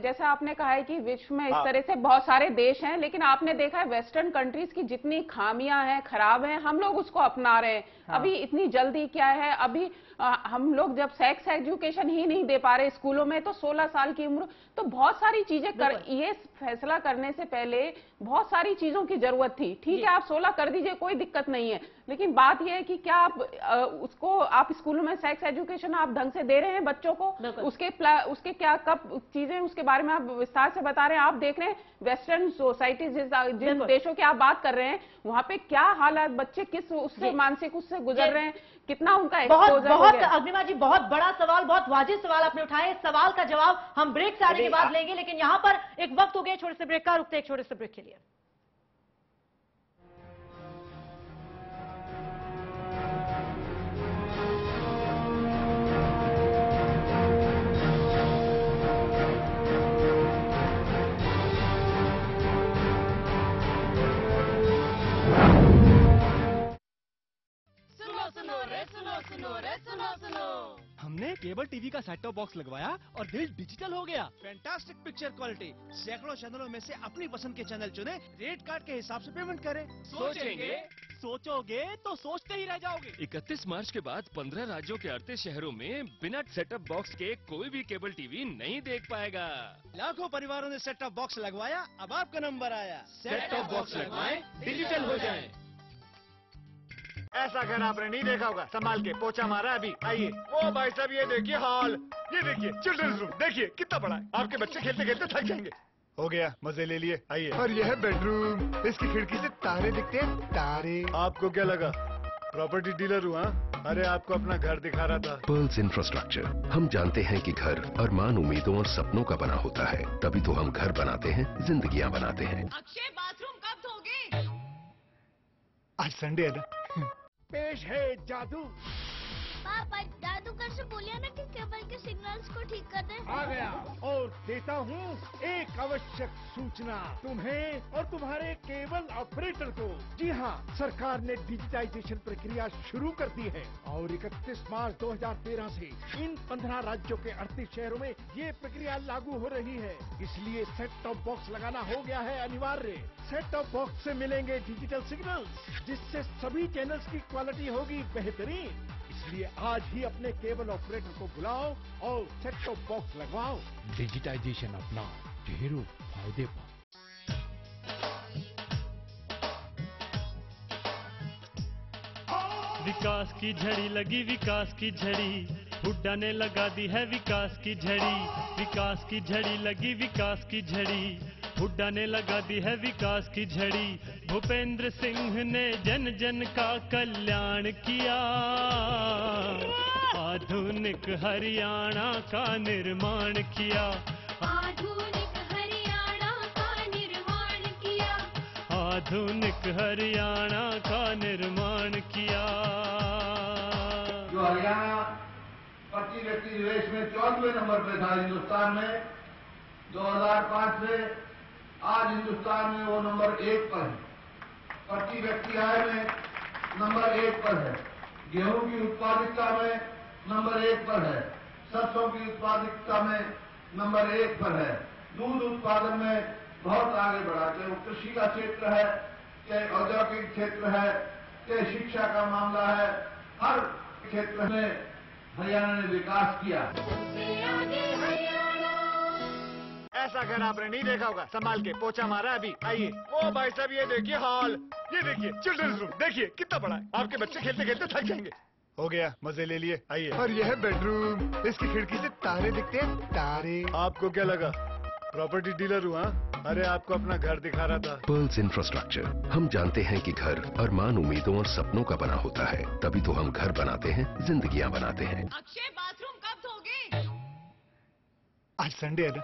जैसा आपने कहा है कि विश्व में इस तरह से बहुत सारे देश हैं, लेकिन आपने देखा है वेस्टर्न कंट्रीज की जितनी खामियां हैं, खराब हैं, हम लोग उसको अपना रहे हैं। अभी इतनी जल्दी क्या है? अभी हम लोग जब सेक्स एजुकेशन ही नहीं दे पा रहे स्कूलों में, तो 16 साल की उम्र, तो बहुत सारी चीजें ये फैसला करने से पहले बहुत सारी चीजों की जरूरत थी। ठीक है, आप 16 कर दीजिए, कोई दिक्कत नहीं है, लेकिन बात यह है कि क्या आप स्कूलों में सेक्स एजुकेशन आप ढंग से दे रहे हैं बच्चों को? उसके क्या कब चीजें, उसके बारे में आप विस्तार से बता रहे हैं। आप देख रहे हैं वेस्टर्न सोसाइटी जिन देशों की आप बात कर रहे हैं, वहां पे क्या हालात, बच्चे किस उससे मानसिक उससे गुजर रहे हैं, कितना उनका बहुत एक्सपोजर बहुत हो गया। अग्निमा जी, बहुत बड़ा सवाल, बहुत वाजिब सवाल आपने उठाए। इस सवाल का जवाब हम ब्रेक से आने के बाद लेंगे, लेकिन यहां पर एक वक्त हो गया छोटे से ब्रेक का, रुकते एक छोटे से ब्रेक के लिए। हमने केबल टीवी का सेट टॉप बॉक्स लगवाया और दिल डिजिटल हो गया। फैंटास्टिक पिक्चर क्वालिटी, सैकड़ों चैनलों में से अपनी पसंद के चैनल चुने, रेट कार्ड के हिसाब से पेमेंट करें। सोचोगे तो सोचते ही रह जाओगे। 31 मार्च के बाद 15 राज्यों के 38 शहरों में बिना सेटअप बॉक्स के कोई भी केबल टीवी नहीं देख पाएगा। लाखों परिवारों ने सेट टॉप बॉक्स लगवाया, अब आपका नंबर आया। सेट टॉप बॉक्स लगवाएं, डिजिटल हो जाएं। ऐसा घर आपने नहीं देखा होगा, संभाल के पोछा मारा अभी। आइए, ओ भाई साहब ये देखिए हॉल, ये देखिए चिल्ड्रंस रूम, देखिए कितना बड़ा है। आपके बच्चे खेलते खेलते थक जाएंगे। हो गया, मजे ले लिए। आइए, और यह है बेडरूम, इसकी खिड़की से तारे दिखते हैं, तारे। आपको क्या लगा प्रॉपर्टी डीलर हुआ? अरे आपको अपना घर दिखा रहा था। पर्ल्स इंफ्रास्ट्रक्चर, हम जानते हैं कि घर अरमान, उम्मीदों और सपनों का बना होता है, तभी तो हम घर बनाते हैं, जिंदगियां बनाते हैं। अक्षय बाथरूम कब धोगे? आज संडे है ना। पेश है जादू। पापा जादूगर से बोलिए ना कि केबल के सिग्नल्स को ठीक कर दे। आ गया और देता हूँ एक आवश्यक सूचना तुम्हें और तुम्हारे केबल ऑपरेटर को। जी हाँ, सरकार ने डिजिटाइजेशन प्रक्रिया शुरू कर दी है और 31 मार्च 2013 से इन 15 राज्यों के 38 शहरों में ये प्रक्रिया लागू हो रही है। इसलिए सेट टॉप बॉक्स लगाना हो गया है अनिवार्य। सेट टॉप बॉक्स से मिलेंगे डिजिटल सिग्नल्स, जिससे सभी चैनल्स की क्वालिटी होगी बेहतरीन। इसलिए आज ही अपने केबल ऑपरेटर को बुलाओ और सेट टॉप बॉक्स लगवाओ। डिजिटाइजेशन अपनाओ, ढेरों फायदे पाओ। विकास की झड़ी लगी, विकास की झड़ी, हुड्डा ने लगा दी है विकास की झड़ी। विकास की झड़ी लगी, विकास की झड़ी, हुड्डा ने लगा दी है विकास की झड़ी। भूपेंद्र सिंह ने जन जन का कल्याण किया, आधुनिक हरियाणा का निर्माण किया। आधुनिक हरियाणा का निर्माण किया। आधुनिक हरियाणा का निर्माण किया। जो हरियाणा प्रति व्यक्ति रेस में 14वें नंबर पे था हिंदुस्तान में 2005 से, आज हिंदुस्तान में वो नंबर 1 पर है। प्रति व्यक्ति आय में नंबर 1 पर है। गेहूं की उत्पादकता में नंबर 1 पर है। सरसों की उत्पादकता में नंबर 1 पर है। दूध उत्पादन में बहुत आगे बढ़ा, चाहे वो कृषि का क्षेत्र है, चाहे औद्योगिक क्षेत्र है, चाहे शिक्षा का मामला है, हर क्षेत्र में हरियाणा ने विकास किया। ऐसा घर आपने नहीं देखा होगा, संभाल के पोछा मारा अभी। आइए, ओ भाई साहब ये देखिए हॉल, ये देखिए चिल्ड्रंस रूम, देखिए कितना बड़ा है। आपके बच्चे खेलते खेलते थक जाएंगे। हो गया, मजे ले लिए। आइए, और यह है बेडरूम, इसकी खिड़की से तारे दिखते हैं, तारे। आपको क्या लगा प्रॉपर्टी डीलर हुआ? अरे आपको अपना घर दिखा रहा था। पर्ल्स इंफ्रास्ट्रक्चर, हम जानते हैं कि घर अरमान, उम्मीदों और सपनों का बना होता है, तभी तो हम घर बनाते हैं, जिंदगियां बनाते हैं। अक्षय बाथरूम कब धोगे? आज संडे है ना।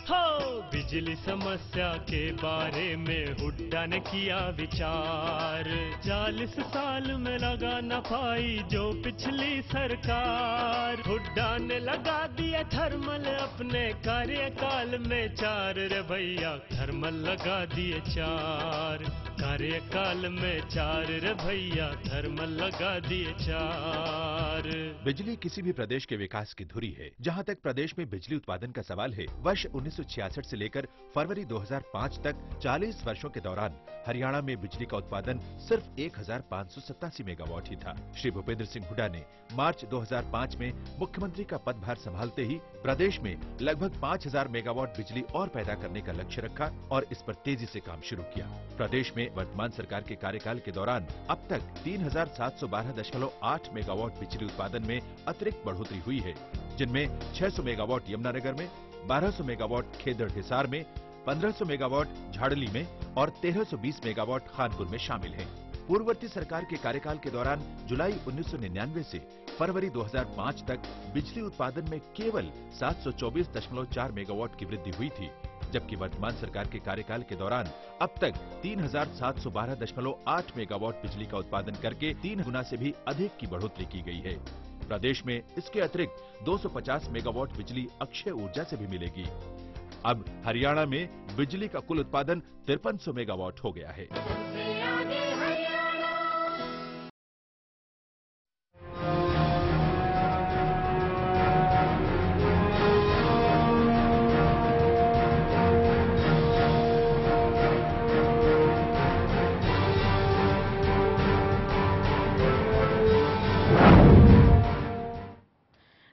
हो बिजली समस्या के बारे में हुड्डा ने किया विचार। 40 साल में लगा न पाई जो पिछली सरकार। हुड्डा ने लगा दिया थर्मल अपने कार्यकाल में 4 रे भैया, थर्मल लगा दिए 4 कार्यकाल में 4 रे भैया, थर्मल लगा दिए 4। बिजली किसी भी प्रदेश के विकास की धुरी है। जहां तक प्रदेश में बिजली उत्पादन का सवाल है, वर्ष 1966 से लेकर फरवरी 2005 तक 40 वर्षों के दौरान हरियाणा में बिजली का उत्पादन सिर्फ 1587 मेगावाट ही था। श्री भूपेंद्र सिंह हुड्डा ने मार्च 2005 में मुख्यमंत्री का पदभार संभालते ही प्रदेश में लगभग 5000 मेगावाट बिजली और पैदा करने का लक्ष्य रखा और इस पर तेजी से काम शुरू किया। प्रदेश में वर्तमान सरकार के कार्यकाल के दौरान अब तक 3712.8 मेगावाट बिजली उत्पादन में अतिरिक्त बढ़ोतरी हुई है, जिनमें 600 मेगावाट यमुनानगर में, 1200 मेगावाट खेदड़ हिसार में, 1500 मेगावाट झाड़ली में और 1320 मेगावाट खानपुर में शामिल है। पूर्ववर्ती सरकार के कार्यकाल के दौरान जुलाई 1999 से फरवरी 2005 तक बिजली उत्पादन में केवल 724.4 मेगावाट की वृद्धि हुई थी, जबकि वर्तमान सरकार के कार्यकाल के दौरान अब तक 3712.8 मेगावाट बिजली का उत्पादन करके 3 गुना से भी अधिक की बढ़ोतरी की गई है। प्रदेश में इसके अतिरिक्त 250 मेगावाट बिजली अक्षय ऊर्जा से भी मिलेगी। अब हरियाणा में बिजली का कुल उत्पादन 5300 मेगावाट हो गया है।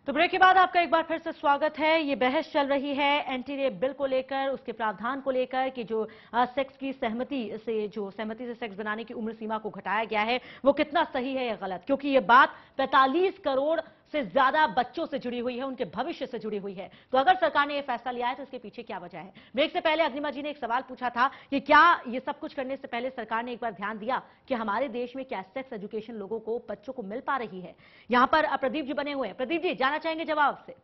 तो ब्रेक के बाद आपका एक बार फिर से स्वागत है। ये बहस चल रही है एंटी रेप बिल को लेकर, उसके प्रावधान को लेकर कि जो सेक्स की सहमति से सेक्स बनाने की उम्र सीमा को घटाया गया है वो कितना सही है या गलत, क्योंकि ये बात 45 करोड़ से ज्यादा बच्चों से जुड़ी हुई है, उनके भविष्य से जुड़ी हुई है। तो अगर सरकार ने यह फैसला लिया है तो इसके पीछे क्या वजह है? ब्रेक से पहले अग्निमा जी ने एक सवाल पूछा था कि क्या ये सब कुछ करने से पहले सरकार ने एक बार ध्यान दिया कि हमारे देश में क्या सेक्स एजुकेशन लोगों को, बच्चों को मिल पा रही है? यहां पर प्रदीप जी बने हुए हैं। प्रदीप जी, जाना चाहेंगे जवाब से?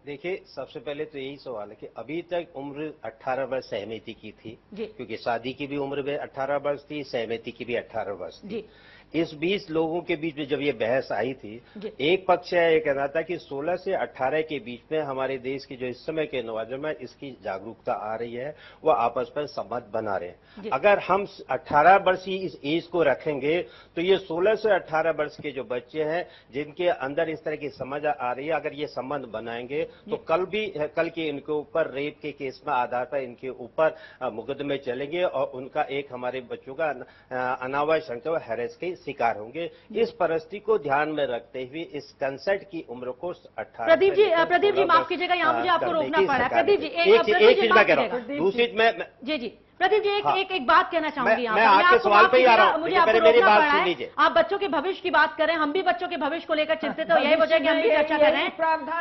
देखिए, सबसे पहले तो यही सवाल है कि अभी तक उम्र 18 वर्ष सहमति की थी, क्योंकि शादी की भी उम्र में 18 वर्ष थी, सहमति की भी 18 वर्ष थी। इस 20 लोगों के बीच में जब ये बहस आई थी, एक पक्ष ये कहना था कि 16 से 18 के बीच में हमारे देश की जो इस समय के नौजवान इसकी जागरूकता आ रही है, वो आपस में संबंध बना रहे हैं। अगर हम 18 वर्ष ही इस एज को रखेंगे तो ये 16 से 18 वर्ष के जो बच्चे हैं जिनके अंदर इस तरह की समझ आ रही है, अगर ये संबंध बनाएंगे तो कल के इनके ऊपर रेप के केस में आधार पर इनके ऊपर मुकदमे चलेंगे और उनका एक हमारे बच्चों का अनावश्यक हैरेस के शिकार होंगे। इस परिस्थिति को ध्यान में रखते हुए इस कंसेंट की उम्र को 18। प्रदीप जी माफ कीजिएगा, यहाँ मुझे आपको रोकना पड़ा है। प्रदीप जी एक चीज मैं कह रहा हूँ, दूसरी मैं जी प्रदीप जी एक बात कहना चाहूंगी। मैं आपके सवाल पे ही आ रहा हूँ, मुझे आपको मेरी रोकना बात पड़ा सुन है। लीजिए। आप बच्चों के भविष्य की बात कर रहे हैं, हम भी बच्चों के भविष्य को लेकर चिंतित है, यही वजह कि हम भी चर्चा कर रहे हैं।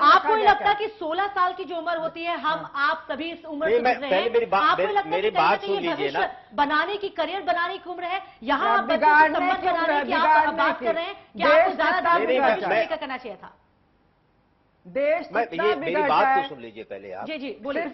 आपको नहीं लगता कि 16 साल की जो उम्र होती है, हम आप सभी इस उम्र से गुजरे हैं, आपको लगता है मेरी बात सुन लीजिए ना, बनाने की, करियर बनाने की उम्र है, यहाँ आप बच्चों को संबंध बनाने की आप बात कर रहे हैं कि आपको ज्यादा लेकर करना चाहिए था? देश मेरी बात तो सुन लीजिए पहले आप। जी बोलिए।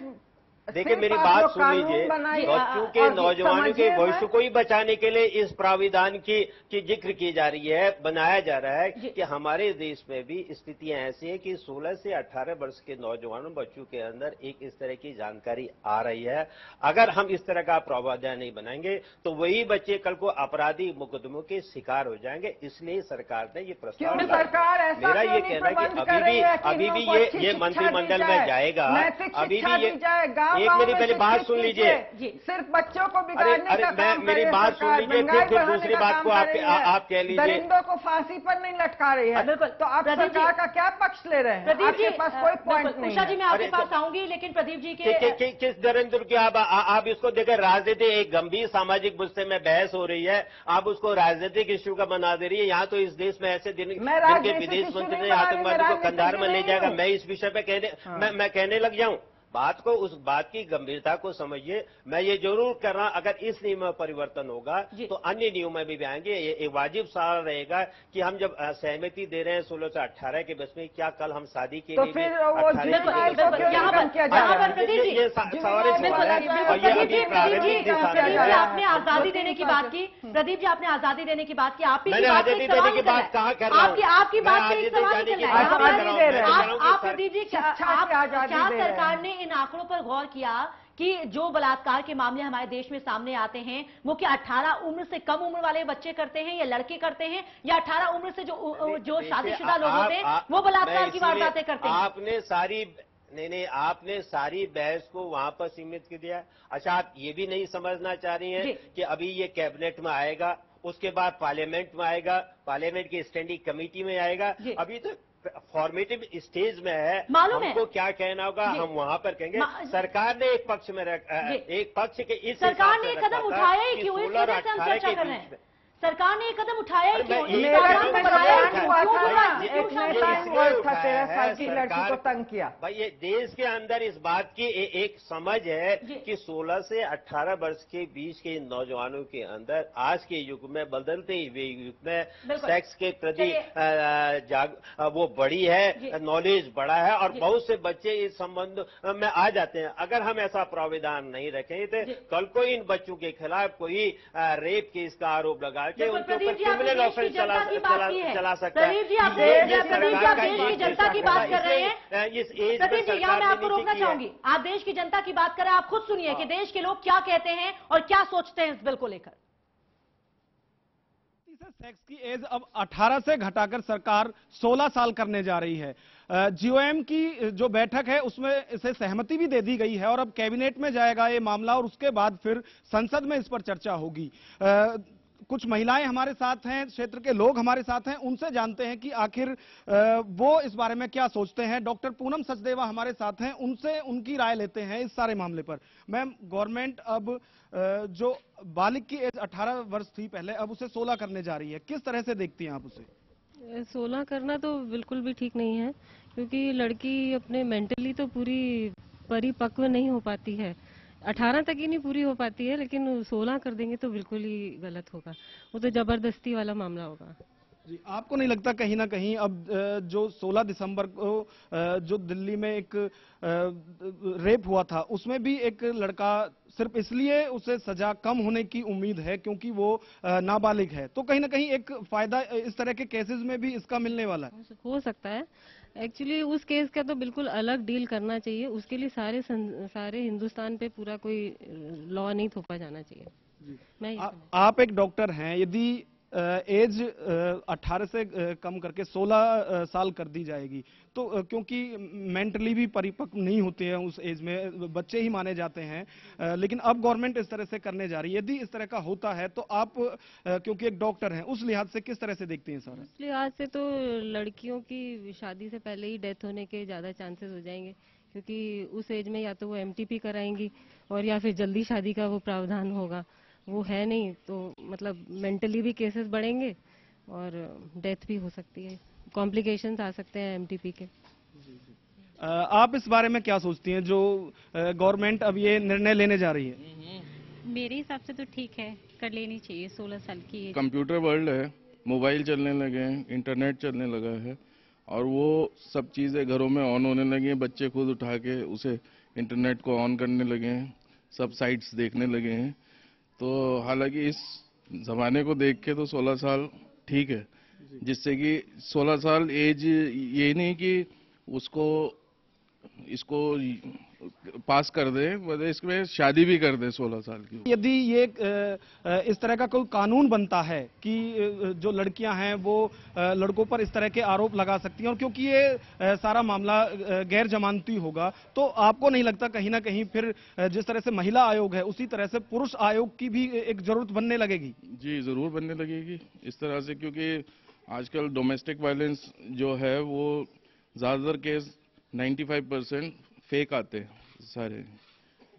देखिए, मेरी बात सुन लीजिए। बच्चों के, नौजवानों के भविष्य को ही बचाने के लिए इस प्राविधान की जिक्र की जा रही है, बनाया जा रहा है कि हमारे देश में भी स्थितियां ऐसी है कि 16 से 18 वर्ष के नौजवानों बच्चों के अंदर एक इस तरह की जानकारी आ रही है। अगर हम इस तरह का प्रावधान नहीं बनाएंगे तो वही बच्चे कल को अपराधी मुकदमों के शिकार हो जाएंगे। इसलिए सरकार ने ये प्रस्ताव, मेरा ये कहना है कि अभी भी ये मंत्रिमंडल में जाएगा, अभी भी ये एक मेरी पहले बात सुन लीजिए। सिर्फ बच्चों को बिगाड़ने का काम मेरी बात सुन लीजिए, फिर दूसरी बात को आप कह लीजिए। दरिंदों को फांसी पर नहीं लटका रही है, तो आप सरकार का क्या पक्ष ले रहे हैं? आपके पास कोई पॉइंट नहीं। उषा जी, मैं आपके पास आऊंगी, लेकिन प्रदीप जी के किस दरिंदर की आप इसको देखकर राजनीति, एक गंभीर सामाजिक मुद्दे में बहस हो रही है, आप उसको राजनीतिक इश्यू का बना दे रही है। यहाँ तो इस देश में ऐसे दिन के विदेश मंत्री ने आतंकवादी को कंधार में ले जाएगा, मैं इस विषय पे मैं कहने लग जाऊं। बात को, उस बात की गंभीरता को समझिए। मैं ये जरूर कर रहा, अगर इस नियम में परिवर्तन होगा तो अन्य नियम में भी आएंगे। ये वाजिब सवाल रहेगा कि हम जब सहमति दे रहे हैं 16 से 18 के बस में, क्या कल हम शादी के लिए ये आपने आजादी देने की बात की, प्रदीप जी आपने आजादी देने की बात की, आप आजादी देने की बात कहाँ कर रहा हूँ? आपकी बात आप प्रदीप जी, क्या सरकार ने इन आंकड़ों पर गौर किया कि जो बलात्कार के मामले हमारे देश में सामने आते हैं वो क्या 18 उम्र से कम उम्र वाले बच्चे करते हैं या लड़के करते हैं, या 18 उम्र से जो शादीशुदा लोग होते हैं वो बलात्कार की वारदातें करते हैं? आपने सारी बहस को वहां पर सीमित कर दिया। अच्छा, आप ये भी नहीं समझना चाह रही हैं कि अभी ये कैबिनेट में आएगा, उसके बाद पार्लियामेंट में आएगा, पार्लियामेंट की स्टैंडिंग कमेटी में आएगा, अभी तो फॉर्मेटिव स्टेज में है। हमको क्या कहना होगा हम वहां पर कहेंगे। सरकार ने एक पक्ष में एक पक्ष के इस सरकार ने कदम उठाया ही क्यों, इस वजह से हम चर्चा कर रहे हैं। सरकार ने ये कदम उठाया ही क्यों? लड़की को तंग किया। भाई ये देश के अंदर इस बात की एक समझ है कि 16 से 18 वर्ष के बीच के नौजवानों के अंदर आज के युग में, बदलते हुए युग में सेक्स के प्रति वो बड़ी है, नॉलेज बड़ा है और बहुत से बच्चे इस संबंध में आ जाते हैं। अगर हम ऐसा प्राविधान नहीं रखें तो कल को इन बच्चों के खिलाफ कोई रेप केस का आरोप लगा के उनके ऊपर क्रिमिनल ऑफेंस चला सकता है। देश की जनता की बात कर रहे हैं इस एज प्रदीप जी, यहाँ मैं आपको रोकना चाहूंगी। आप देश की जनता की बात कर रहे हैं, आप खुद सुनिए कि देश के लोग क्या कहते हैं और क्या सोचते हैं इस बिल को लेकर। सेक्स की एज अब 18 से घटाकर सरकार 16 साल करने जा रही है। जीओएम की जो बैठक है उसमें इसे सहमति भी दे दी गई है और अब कैबिनेट में जाएगा ये मामला और उसके बाद फिर संसद में इस पर चर्चा होगी। कुछ महिलाएं हमारे साथ हैं, क्षेत्र के लोग हमारे साथ हैं, उनसे जानते हैं कि आखिर वो इस बारे में क्या सोचते हैं। डॉक्टर पूनम सचदेवा हमारे साथ हैं, उनसे उनकी राय लेते हैं इस सारे मामले पर। मैम, गवर्नमेंट अब जो बालिग की एज 18 वर्ष थी पहले, अब उसे 16 करने जा रही है, किस तरह से देखती हैं आप उसे? 16 करना तो बिल्कुल भी ठीक नहीं है, क्योंकि लड़की अपने मेंटली तो पूरी परिपक्व नहीं हो पाती है। 18 तक ही नहीं पूरी हो पाती है, लेकिन 16 कर देंगे तो बिल्कुल ही गलत होगा, वो तो जबरदस्ती वाला मामला होगा। जी, आपको नहीं लगता कहीं ना कहीं अब जो 16 दिसंबर को जो दिल्ली में एक रेप हुआ था, उसमें भी एक लड़का सिर्फ इसलिए उसे सजा कम होने की उम्मीद है क्योंकि वो नाबालिग है, तो कहीं ना कहीं एक फायदा इस तरह के केसेस में भी इसका मिलने वाला है? हो सकता है। एक्चुअली उस केस का तो बिल्कुल अलग डील करना चाहिए, उसके लिए सारे हिंदुस्तान पे पूरा कोई लॉ नहीं थोपा जाना चाहिए। आप एक डॉक्टर हैं, यदि एज 18 से कम करके 16 साल कर दी जाएगी तो क्योंकि मेंटली भी परिपक्व नहीं होते हैं उस एज में, बच्चे ही माने जाते हैं, लेकिन अब गवर्नमेंट इस तरह से करने जा रही है। यदि इस तरह का होता है तो आप क्योंकि एक डॉक्टर हैं, उस लिहाज से किस तरह से देखती हैं सर? उस लिहाज से तो लड़कियों की शादी से पहले ही डेथ होने के ज्यादा चांसेस हो जाएंगे, क्योंकि उस एज में या तो वो MTP कराएंगी और या फिर जल्दी शादी का वो प्रावधान होगा, वो है नहीं तो मतलब मेंटली भी केसेस बढ़ेंगे और डेथ भी हो सकती है, कॉम्प्लिकेशंस आ सकते हैं MTP के। आप इस बारे में क्या सोचती हैं जो गवर्नमेंट अब ये निर्णय लेने जा रही है? मेरे हिसाब से तो ठीक है, कर लेनी चाहिए 16 साल की। कंप्यूटर वर्ल्ड है, मोबाइल चलने लगे हैं, इंटरनेट चलने लगा है और वो सब चीज़ें घरों में ऑन होने लगी हैं, बच्चे खुद उठा के उसे इंटरनेट को ऑन करने लगे हैं, सब साइट्स देखने लगे हैं। तो हालांकि इस जमाने को देख के तो 16 साल ठीक है, जिससे कि 16 साल एज ये नहीं कि इसको पास कर दे, मतलब इसमें शादी भी कर दे 16 साल की। यदि ये इस तरह का कोई कानून बनता है कि जो लड़कियां हैं वो लड़कों पर इस तरह के आरोप लगा सकती हैं और क्योंकि ये सारा मामला गैर जमानती होगा, तो आपको नहीं लगता कहीं ना कहीं फिर जिस तरह से महिला आयोग है उसी तरह से पुरुष आयोग की भी एक जरूरत बनने लगेगी? जी जरूर बनने लगेगी इस तरह से, क्योंकि आजकल डोमेस्टिक वायलेंस जो है वो ज्यादातर केस 95% फेक आते हैं, सारे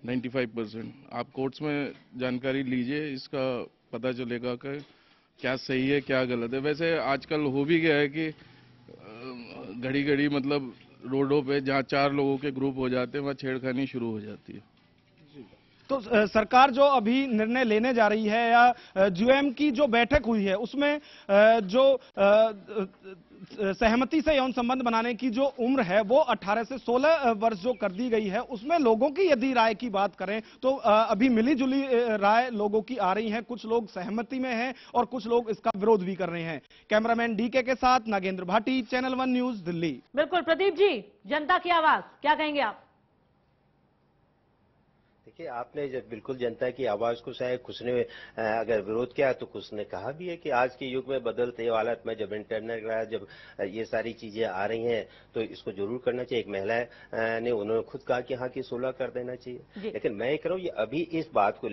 95%। आप कोर्ट्स में जानकारी लीजिए, इसका पता चलेगा कि क्या सही है क्या गलत है। वैसे आजकल हो भी गया है कि घड़ी घड़ी मतलब रोडों पे जहाँ 4 लोगों के ग्रुप हो जाते हैं वहाँ छेड़खानी शुरू हो जाती है। तो सरकार जो अभी निर्णय लेने जा रही है या जीओएम की जो बैठक हुई है उसमें जो सहमति से यौन संबंध बनाने की जो उम्र है वो 18 से 16 वर्ष जो कर दी गई है, उसमें लोगों की यदि राय की बात करें तो अभी मिली जुली राय लोगों की आ रही है। कुछ लोग सहमति में हैं और कुछ लोग इसका विरोध भी कर रहे हैं। कैमरामैन डीके के साथ नागेंद्र भाटी, चैनल 1 न्यूज, दिल्ली। बिल्कुल प्रदीप जी, जनता की आवाज, क्या कहेंगे आप? देखिए, आपने जब बिल्कुल जनता की आवाज को शायद कुछ ने अगर विरोध किया तो कुछ ने कहा भी है कि आज के युग में बदलते हालात में जब इंटरनेट रहा, जब ये सारी चीजें आ रही हैं तो इसको जरूर करना चाहिए। एक महिला ने उन्होंने खुद कहा कि हाँ कि 16 कर देना चाहिए, लेकिन मैं कह रहा हूँ ये अभी इस बात को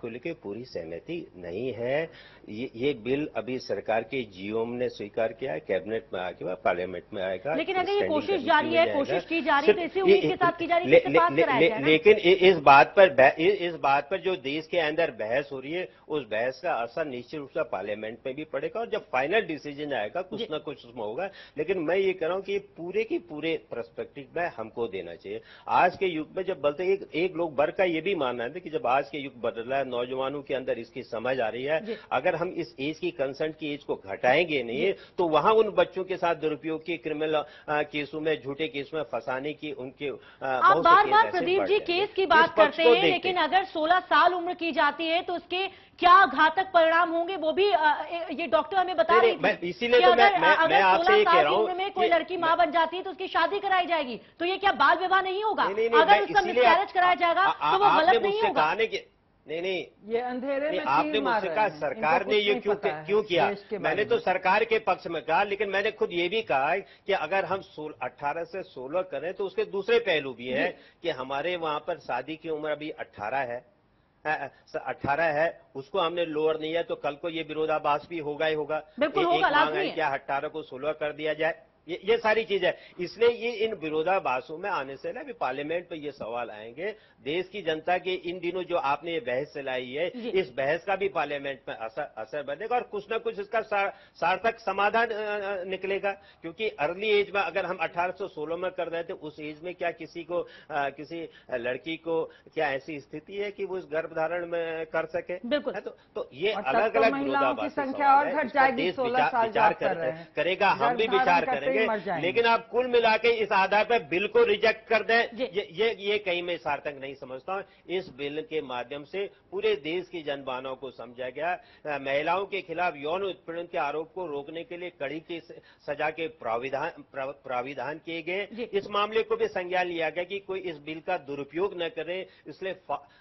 लेकर पूरी सहमति नहीं है। ये बिल अभी सरकार के जीओएम ने स्वीकार किया है, कैबिनेट में आके बाद पार्लियामेंट में आएगा। लेकिन अगर ये कोशिश जारी है, कोशिश की जा रही है तो इसी उम्मीद के साथ की जा रही है, लेकिन इस बात पर जो देश के अंदर बहस हो रही है, उस बहस का असर निश्चित रूप से पार्लियामेंट में भी पड़ेगा और जब फाइनल डिसीजन आएगा कुछ ना कुछ उसमें होगा। लेकिन मैं ये कह रहा हूं कि पूरे की पूरे पर्सपेक्टिव में हमको देना चाहिए। आज के युग में जब बोलते एक लोग बर का ये भी मानना है कि जब आज के युग बदला है, नौजवानों के अंदर इसकी समझ आ रही है, अगर हम इस एज की कंसेंट की एज को घटाएंगे नहीं तो वहां उन बच्चों के साथ दुरुपयोग की, क्रिमिनल केसों में, झूठे केस में फंसाने की उनके आप बार-बार प्रदीप जी केस की बात करते हैं, लेकिन अगर 16 साल उम्र की जाती है तो उसके क्या घातक परिणाम होंगे वो भी ये डॉक्टर हमें बता रही थी। इसीलिए तो मैं आपसे ये कह रहा हूं, उम्र में कोई लड़की मां बन जाती है तो उसकी शादी कराई जाएगी, तो ये क्या बाल विवाह नहीं होगा? अगर उसका मिसकैरेज कराया जाएगा तो वो गलत नहीं होगा? नहीं, ये अंधेरे में आपने मुझसे कहा सरकार ने ये क्यों किया? मैंने तो सरकार के पक्ष में कहा, लेकिन मैंने खुद ये भी कहा कि अगर हम 18 से 16 करें तो उसके दूसरे पहलू भी है कि हमारे वहां पर शादी की उम्र अभी 18 है, उसको हमने लोअर नहीं है तो कल को ये विरोधाभास भी होगा ही होगा। बिल्कुल होगा, लाजमी है। क्या 18 को 16 कर दिया जाए? ये सारी चीज है। इसलिए ये इन विरोधाभासों में आने से ना भी पार्लियामेंट पे ये सवाल आएंगे। देश की जनता के इन दिनों जो आपने ये बहस चलाई है, इस बहस का भी पार्लियामेंट में असर बनेगा और कुछ ना कुछ इसका सार्थक समाधान निकलेगा। क्योंकि अर्ली एज में अगर हम 18 से 16 में कर रहे थे, उस एज में क्या किसी लड़की को क्या ऐसी स्थिति है कि वो इस गर्भधारण में कर सके? बिल्कुल। तो ये अलग अलग विरोधाभासी संख्या और घट जाएगी। 16 साल विचार करेगा, हम भी विचार करेंगे, लेकिन आप कुल मिला के इस आधार पर बिल को रिजेक्ट कर दें, ये कहीं मैं सार्थक नहीं समझता हूं। इस बिल के माध्यम से पूरे देश की जनमानव को समझा गया। महिलाओं के खिलाफ यौन उत्पीड़न के आरोप को रोकने के लिए कड़ी की सजा के प्राविधान किए गए। इस मामले को भी संज्ञान लिया गया कि कोई इस बिल का दुरुपयोग न करे, इसलिए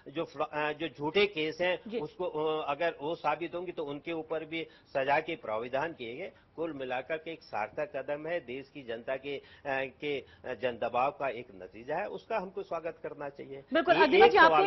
जो झूठे केस हैं उसको अगर वो साबित होंगी तो उनके ऊपर भी सजा के प्राविधान किए गए। कुल मिलाकर के एक सार्थक कदम है, देश की जनता के जन दबाव का एक नतीजा है, उसका हमको स्वागत करना चाहिए। बिल्कुल। अग्निमा जी आपको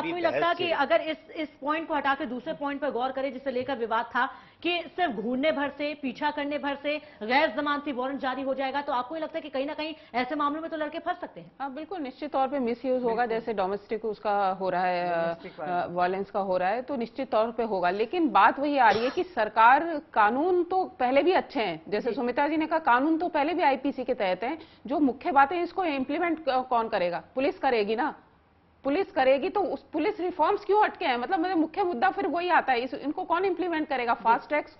नहीं लगता कि अगर इस पॉइंट को हटाकर दूसरे पॉइंट पर गौर करें जिसे लेकर विवाद था कि सिर्फ घूरने भर से, पीछा करने भर से गैर जमानती वारंट जारी हो जाएगा, तो आपको नहीं लगता कि कहीं ना कहीं ऐसे मामलों में तो लड़के फंस सकते हैं? हाँ बिल्कुल, निश्चित तौर पे मिसयूज होगा। जैसे डोमेस्टिक उसका हो रहा है, वायलेंस का हो रहा है, तो निश्चित तौर पे होगा। लेकिन बात वही आ रही है कि सरकार, कानून तो पहले भी अच्छे हैं, जैसे सुमित्रा जी ने कहा कानून तो पहले भी आईपीसी के तहत हैं। जो मुख्य बात है इसको इम्प्लीमेंट कौन करेगा? पुलिस करेगी ना। पुलिस करेगी तो उस पुलिस रिफॉर्म्स क्यों अटके हैं? मतलब मेरा मुख्य मुद्दा फिर वही आता है, इनको कौन इंप्लीमेंट करेगा? फास्ट ट्रैक्स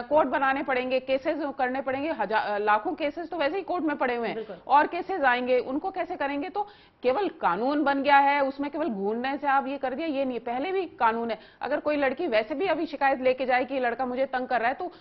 कोर्ट बनाने पड़ेंगे, केसेस करने पड़ेंगे, लाखों केसेस तो वैसे ही कोर्ट में पड़े हुए हैं, और केसेस आएंगे, उनको कैसे करेंगे? तो केवल कानून बन गया है, उसमें केवल घूरने से आप ये कर दिया, ये नहीं, पहले भी कानून है। अगर कोई लड़की वैसे भी अभी शिकायत लेके जाए कि लड़का मुझे तंग कर रहा है, तो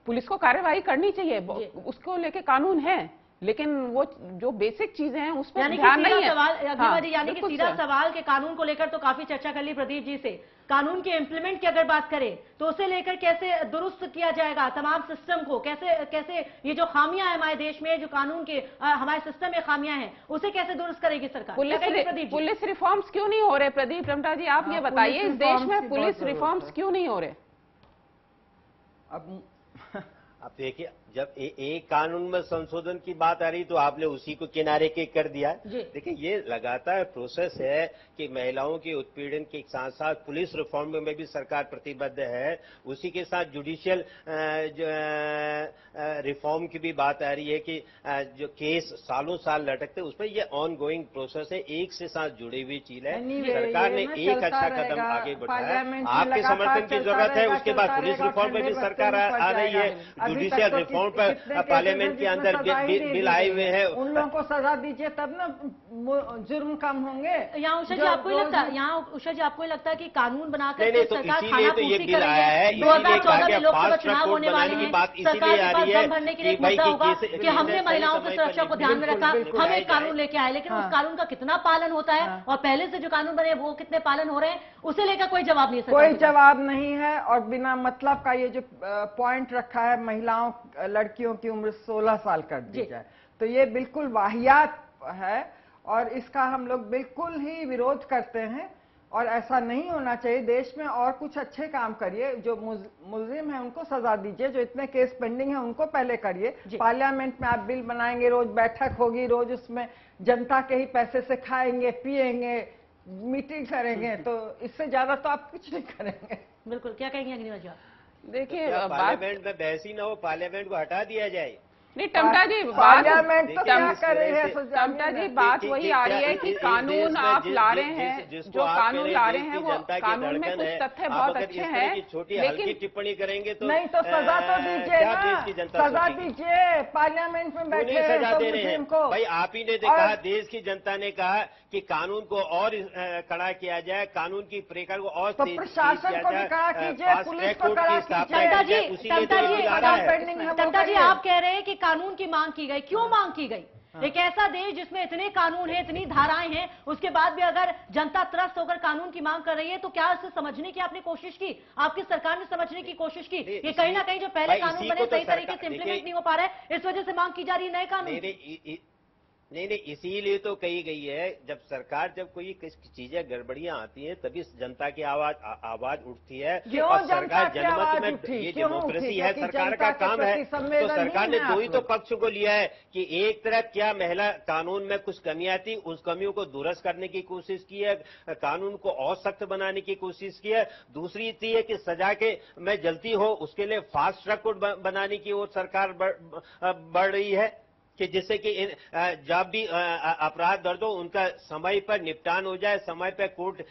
पुलिस को कार्रवाई करनी चाहिए, उसको लेके कानून है। लेकिन वो जो बेसिक चीजें हैं उस पर ध्यान नहीं है। यानी कि सीधा सवाल के कानून को लेकर तो काफी चर्चा कर ली प्रदीप जी से। कानून के इम्प्लीमेंट की अगर बात करें तो उसे लेकर कैसे दुरुस्त किया जाएगा तमाम सिस्टम को, कैसे ये जो खामियां हैं हमारे देश में, जो कानून के हमारे सिस्टम में खामियां हैं, उसे कैसे दुरुस्त करेगी सरकार? पुलिस रिफॉर्म्स क्यों नहीं हो रहे? प्रदीप रमटा जी आप ये बताइए, इस देश में पुलिस रिफॉर्म्स क्यों नहीं हो रहे? अब देखिए, जब एक कानून में संशोधन की बात आ रही तो आपने उसी को किनारे के कर दिया। देखिए, ये लगातार प्रोसेस है कि महिलाओं के उत्पीड़न के साथ साथ पुलिस रिफॉर्म में भी सरकार प्रतिबद्ध है, उसी के साथ जुडिशियल रिफॉर्म की भी बात आ रही है कि जो केस सालों साल लटकते उसमें ये ऑन गोइंग प्रोसेस है, एक से साथ जुड़ी हुई चीज है। सरकार ने एक अच्छा कदम आगे बढ़ाया, आपके समर्थन की जरूरत है। उसके बाद पुलिस रिफॉर्म में भी सरकार आ रही है, जुडिशियल रिफॉर्म पर पार्लियामेंट के अंदर बिल आए हुए हैं। उन लोगों को सजा दीजिए तब ना जुर्म कम होंगे। यहाँ उषा जी आपको लगता है कि कानून बनाकर सरकार खाना पूर्ति करेगी? 2014 में लोकसभा चुनाव होने वाले हैं, सरकार के पास दम भरने के लिए एक मुद्दा होगा कि हमने महिलाओं की सुरक्षा को ध्यान में रखा, हम एक कानून लेके आए, लेकिन उस कानून का कितना पालन होता है और पहले से जो कानून बने वो कितने पालन हो रहे हैं, उसे लेकर कोई जवाब नहीं है। कोई जवाब नहीं है। और बिना मतलब का ये जो पॉइंट रखा है, महिलाओं लड़कियों की उम्र 16 साल कर दी जाए, तो ये बिल्कुल वाहियात है और इसका हम लोग बिल्कुल ही विरोध करते हैं और ऐसा नहीं होना चाहिए। देश में और कुछ अच्छे काम करिए, जो मुलजिम है उनको सजा दीजिए, जो इतने केस पेंडिंग है उनको पहले करिए। पार्लियामेंट में आप बिल बनाएंगे, रोज बैठक होगी, रोज उसमें जनता के ही पैसे से खाएंगे पिएंगे, मीटिंग करेंगे, तो इससे ज्यादा तो आप कुछ नहीं करेंगे। बिल्कुल, क्या कहेंगे अग्निवा जी? देखिए, पार्लियामेंट में बहस ही ना हो, पार्लियामेंट को हटा दिया जाए। नहीं टमटा जी, पार्लियामेंट तो क्या कर रही है? टमटा जी, बात वही आ रही है कि कानून आप ला रहे हैं, जो कानून ला रहे हैं वो कानून में कुछ तथ्य बहुत अच्छे हैं, छोटी हल्की टिप्पणी करेंगे तो नहीं, तो सजा तो दीजिए ना, सजा दीजिए। पार्लियामेंट में बैठे सजा दे रहे हैं भाई, आप ही ने कहा, देश की जनता ने कहा कि कानून को और कड़ा किया जाए, कानून की प्रक्रिया को और तेज प्रशासन को भी कड़ा कीजिए, पुलिस को कड़ा कीजिए। टमटा जी, आप कह रहे हैं कि कानून की मांग की गई, क्यों मांग की गई? एक ऐसा देश जिसमें इतने कानून हैं, इतनी धाराएं हैं, उसके बाद भी अगर जनता त्रस्त होकर कानून की मांग कर रही है, तो क्या इसे समझने की आपने कोशिश की? आपकी सरकार ने समझने की कोशिश की? ये कहीं ना कहीं जो पहले कानून बने सही तरीके से इंप्लीमेंट नहीं हो पा रहा है, इस वजह से मांग की जा रही है नए कानून। नहीं, इसीलिए तो कही गई है, जब सरकार जब कोई चीजें गड़बड़ियां आती हैं तभी जनता की आवाज उठती है, और सरकार जनमत में, ये डेमोक्रेसी है, सरकार का काम है। तो सरकार ने दो ही तो पक्ष को लिया है कि एक तरफ क्या महिला कानून में कुछ कमियां थी, उस कमियों को दुरुस्त करने की कोशिश की है, कानून को और सख्त बनाने की कोशिश की है। दूसरी थी है कि सजा के में जल्दी हो, उसके लिए फास्ट ट्रैक कोर्ट बनाने की ओर सरकार बढ़ रही है, कि जिससे कि जब भी अपराध दर्ज हो उनका समय पर निपटान हो जाए, समय पर कोर्ट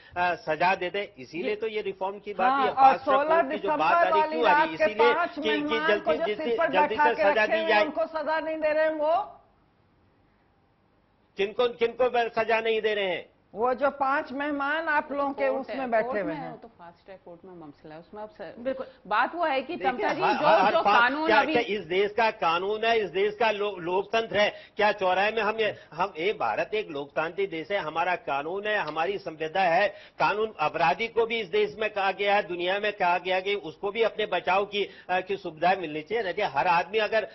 सजा दे दे। इसीलिए तो ये रिफॉर्म की बात है। और 16 दिसंबर वाली रात के 5 मेहमान को जो सिर पर बैठा के रखे हैं, उनको सजा नहीं दे रहे हैं। वो किनको सजा नहीं दे रहे हैं? वो जो 5 मेहमान आप लोगों के उसमें बैठे हुए हैं, तो फास्ट ट्रैक कोर्ट में मसला है, उसमें अब बिल्कुल बात वो है कि टमटा जी, जो कानून क्या इस देश का कानून है, इस देश का लोकतंत्र है क्या? चौराहे में हम भारत एक लोकतांत्रिक देश है, हमारा कानून है, हमारी संविधा है। कानून अपराधी को भी इस देश में कहा गया है, दुनिया में कहा गया कि उसको भी अपने बचाव की सुविधाएं मिलनी चाहिए। नहीं, हर आदमी अगर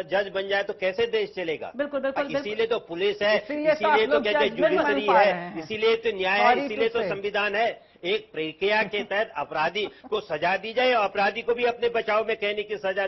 जज बन जाए तो कैसे देश चलेगा? बिल्कुल, इसीलिए तो पुलिस है, इसीलिए तो कहते हैं जुडिशरी है, इसीलिए तो न्याय है, इसीलिए तो संविधान है। एक प्रक्रिया के तहत अपराधी को सजा दी जाए और अपराधी को भी अपने बचाव में कहने की सजा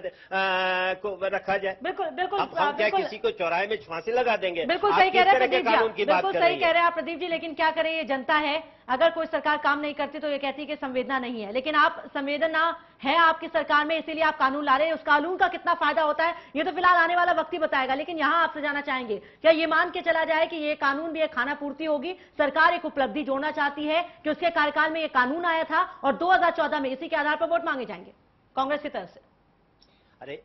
को रखा जाए। बिल्कुल, हम क्या किसी को चौराहे में फांसी लगा देंगे? बिल्कुल सही कह रहे हैं प्रदीप जी, बिल्कुल सही कह रहे हैं आप प्रदीप जी, लेकिन क्या करें, ये जनता है। अगर कोई सरकार काम नहीं करती तो ये कहती है कि संवेदना नहीं है, लेकिन आप संवेदना है आपकी सरकार में, इसीलिए आप कानून ला रहे हैं। उस कानून का कितना फायदा होता है ये तो फिलहाल आने वाला वक्त ही बताएगा। लेकिन यहां आपसे जानना चाहेंगे, क्या ये मान के चला जाए कि ये कानून भी एक खाना पूर्ति होगी? सरकार एक उपलब्धि जोड़ना चाहती है कि उसके कार्यकाल में ये कानून आया था और 2014 में इसी के आधार पर वोट मांगे जाएंगे कांग्रेस की तरफ से। अरे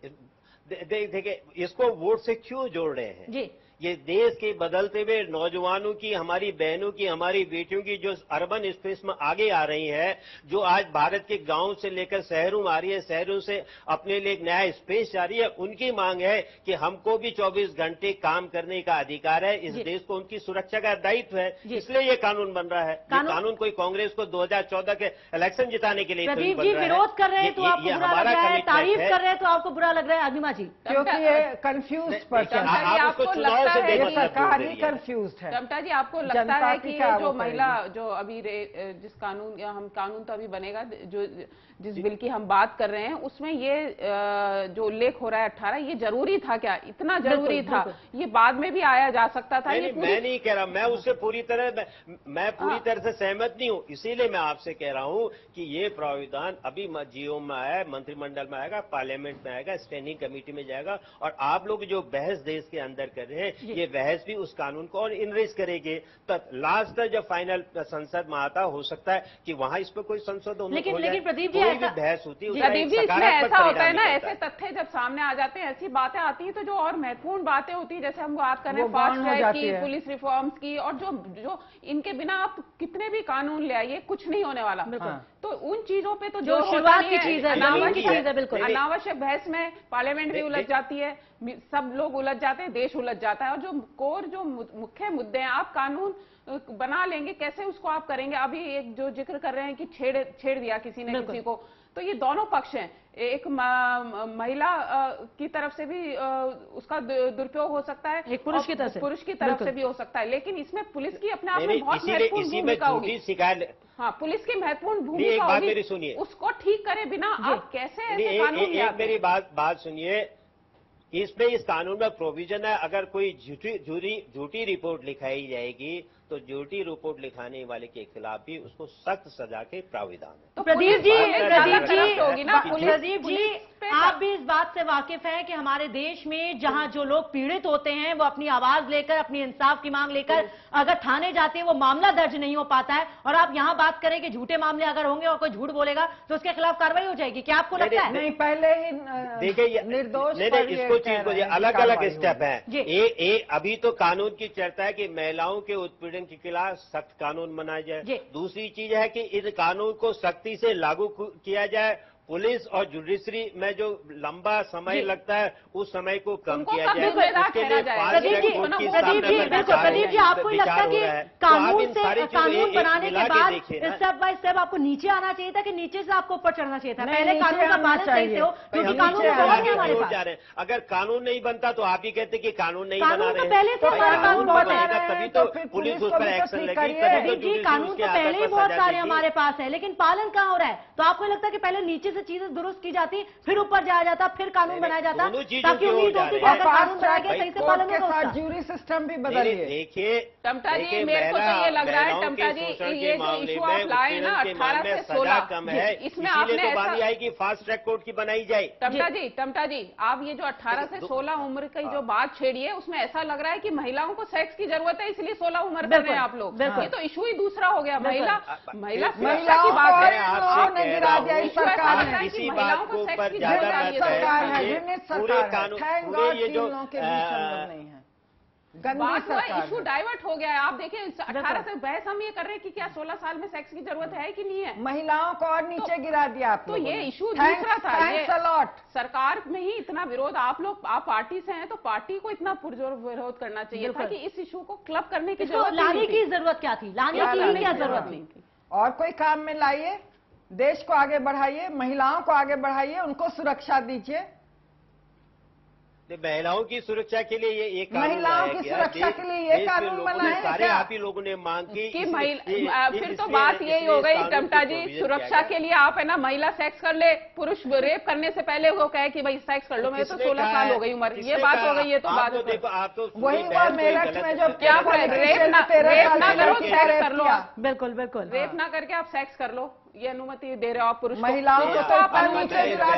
देखिए, इसको वोट से क्यों जोड़ रहे हैं जी? ये देश के बदलते हुए नौजवानों की, हमारी बहनों की, हमारी बेटियों की जो अर्बन स्पेस में आगे आ रही है, जो आज भारत के गांव से लेकर शहरों में आ रही है, शहरों से अपने लिए एक नया स्पेस जा रही है, उनकी मांग है कि हमको भी 24 घंटे काम करने का अधिकार है, इस देश को उनकी सुरक्षा का दायित्व है, इसलिए ये कानून बन रहा है। कानून कोई कांग्रेस को 2014 के इलेक्शन जिताने के लिए प्रदीप जी विरोध कर रहे हैं तो आपको बुरा लग रहा है, तारीफ कर रहे हैं तो आपको बुरा लग रहा है अग्निमा जी? क्योंकि ये कंफ्यूज पर्सन है, आपको लगता है कि सरकार ही कंफ्यूज है। टमटा जी, आपको लगता है कि ये जो महिला जो अभी जिस कानून या हम कानून तो अभी बनेगा, जो जिस बिल की हम बात कर रहे हैं उसमें ये जो उल्लेख हो रहा है 18, ये जरूरी था क्या? इतना जरूरी था? ये बाद में भी आया जा सकता था। मैं नहीं कह रहा, मैं उससे पूरी तरह से सहमत नहीं हूं। इसीलिए मैं आपसे कह रहा हूं कि ये प्राविधान अभी जीओ में आया, मंत्रिमंडल में आएगा, पार्लियामेंट में आएगा, स्टैंडिंग कमेटी में जाएगा, और आप लोग जो बहस देश के अंदर कर रहे हैं, ये बहस भी उस कानून को और इनरिच करेगी। तब लास्ट जब फाइनल संसद में आता, हो सकता है कि वहां इस पर कोई संशोधन, लेकिन प्रदीप जी भी बहस होती है, प्रदीप जी इसमें ऐसा होता है ना, ऐसे तथ्य जब सामने आ जाते हैं, ऐसी बातें आती हैं तो जो और महत्वपूर्ण बातें होती है, जैसे हम बात कर रहे हैं फास्ट ट्रैक की, पुलिस रिफॉर्म्स की, और जो इनके बिना आप कितने भी कानून ले आइए कुछ नहीं होने वाला। तो उन चीजों पे तो जो शुरुआत की चीज है, बिल्कुल अनावश्यक बहस में पार्लियामेंट भी उलझ जाती है, सब लोग उलझ जाते हैं, देश उलझ जाता है। और जो मुख्य मुद्दे हैं, आप कानून बना लेंगे, कैसे उसको आप करेंगे? अभी एक जो जिक्र कर रहे हैं कि छेड़ दिया किसी ने किसी को, तो ये दोनों पक्ष हैं। एक महिला की तरफ से भी उसका दुरुपयोग हो सकता है, एक पुरुष की तरफ से भी हो सकता है, लेकिन इसमें पुलिस की अपने आप में बहुत महत्वपूर्ण भूमिका होगी। हाँ, पुलिस की महत्वपूर्ण भूमिका होगी, उसको ठीक करे बिना आप कैसे ऐसे कानून? मेरी बात सुनिए, इसमें इस कानून में प्रोविजन है, अगर कोई झूठी रिपोर्ट लिखाई जाएगी तो झूठी रिपोर्ट लिखाने वाले के खिलाफ भी उसको सख्त सजा के प्राविधान है। तो प्रदीप जी, आप भी इस बात से वाकिफ हैं कि हमारे देश में जहां जो लोग पीड़ित होते हैं वो अपनी आवाज लेकर, अपनी इंसाफ की मांग लेकर अगर थाने जाते हैं वो मामला दर्ज नहीं हो पाता है, और आप यहां बात करें कि झूठे मामले अगर होंगे और कोई झूठ बोलेगा तो उसके खिलाफ कार्रवाई हो जाएगी, क्या आपको लगता है? नहीं, पहले ही देखिए निर्दोष इसको चीज को अलग अलग स्टेप है। अभी तो कानून की चर्चा है कि महिलाओं के उत्पीड़न के खिलाफ सख्त कानून बनाया जाए। दूसरी चीज है कि इस कानून को सख्ती से लागू किया जाए। पुलिस और जुडिशरी में जो लंबा समय लगता है उस समय को कम किया जाए। उसके लिए प्रदीप जी, आपको लगता है कि कानून बनाने के बाद स्टेप बाय स्टेप आपको नीचे आना चाहिए था कि नीचे से आपको ऊपर चढ़ना चाहिए था? पहले कानून का पालन सही से हो, क्योंकि कानून बहुत है हमारे पास। अगर कानून नहीं बनता तो आप ही कहते कि कानून नहीं बना रहे, पहले से हमारे पास बहुत है, तभी तो पुलिस उस पर एक्शन लेगी। कानून तो पहले ही बहुत सारे हमारे पास है, लेकिन पालन कहाँ हो रहा है? तो आपको लगता है कि पहले नीचे से चीजें दुरुस्त की जाती, फिर ऊपर जाया जाता, फिर कानून बनाया जाता, ताकि उम्मीद होती है अगर कानून बना के सही से पालन हो तो ज्यूरी सिस्टम भी बदलिए। देखिए टमटा जी, मेरे को तो ये लग रहा है टमटा जी, ये जो इशू आप लाए ना 18 से 16 कम है, इसमें आपने तो बात आई कि फास्ट ट्रैक कोर्ट की बनाई जाए। टमटा जी, आप ये जो 18 से 16 उम्र की जो बात छेड़ी है उसमें ऐसा लग रहा है कि महिलाओं को सेक्स की जरूरत है इसलिए 16 उम्र कर रहे हैं आप लोग। ये तो इशू ही दूसरा हो गया। महिला सुरक्षा की बात है, सरकार ने इसी बात को ऊपर ज्यादा पूरे कानून पूरे ये जो इशू डाइवर्ट हो गया है। आप देखिए 18 से बहस हम ये कर रहे हैं कि क्या 16 साल में सेक्स की जरूरत है कि नहीं है। महिलाओं को और नीचे गिरा दिया आप तो ये इशू दूसरा था। ये सरकार में ही इतना विरोध, आप पार्टी से हैं तो पार्टी को इतना पुरजोर विरोध करना चाहिए था कि इस इशू को क्लब करने की जरूरत लाने की जरूरत क्या थी? लाने की क्या जरूरत नहीं थी? और कोई काम में लाइए, देश को आगे बढ़ाइए, महिलाओं को आगे बढ़ाइए, उनको सुरक्षा दीजिए। महिलाओं की सुरक्षा के लिए ये महिलाओं की सुरक्षा के लिए ये कानून बना है। सारे आप ही लोगों ने मांग की फिर तो बात यही हो गई टमटा जी, सुरक्षा के लिए आप है ना महिला सेक्स कर ले, पुरुष रेप करने से पहले वो कहे कि भाई सेक्स कर लो, मैं तो 16 साल हो गई उम्र, ये बात हो गई। ये तो बात वही मेरठ में जो क्या रेप ना करो सेक्स कर लो। बिल्कुल बिल्कुल, रेप ना करके आप सेक्स कर लो, ये अनुमति दे रहे हो आप पुरुष महिलाओं को। तो आपको इंटरप्रिटेशन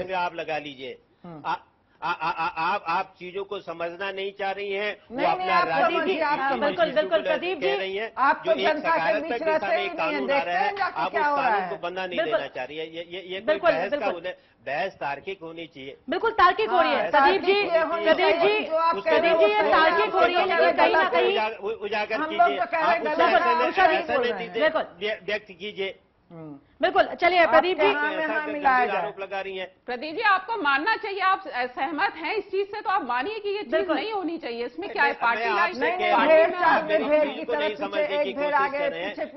आप लगा लीजिए। आप चीजों को समझना नहीं चाह रही हैं, वो अपना बिल्कुल बिल्कुल प्रदीप जी, आप तो जनता के बीच रहते ही नहीं है, आप उस कानून को बनना नहीं देना चाह रही है। ये बिल्कुल बहस तार्किक होनी चाहिए। बिल्कुल तार्किक हो रही है प्रदीप जी, ये तार्किक हो रही है, लेकिन कहीं ना कहीं उजागर कीजिए, व्यक्त कीजिए। बिल्कुल, चलिए प्रदीप जी, आरोप लगा रही हैं। प्रदीप जी, आपको मानना चाहिए, आप सहमत हैं इस चीज से, तो आप मानिए कि ये चीज नहीं होनी चाहिए। इसमें क्या है, पार्टी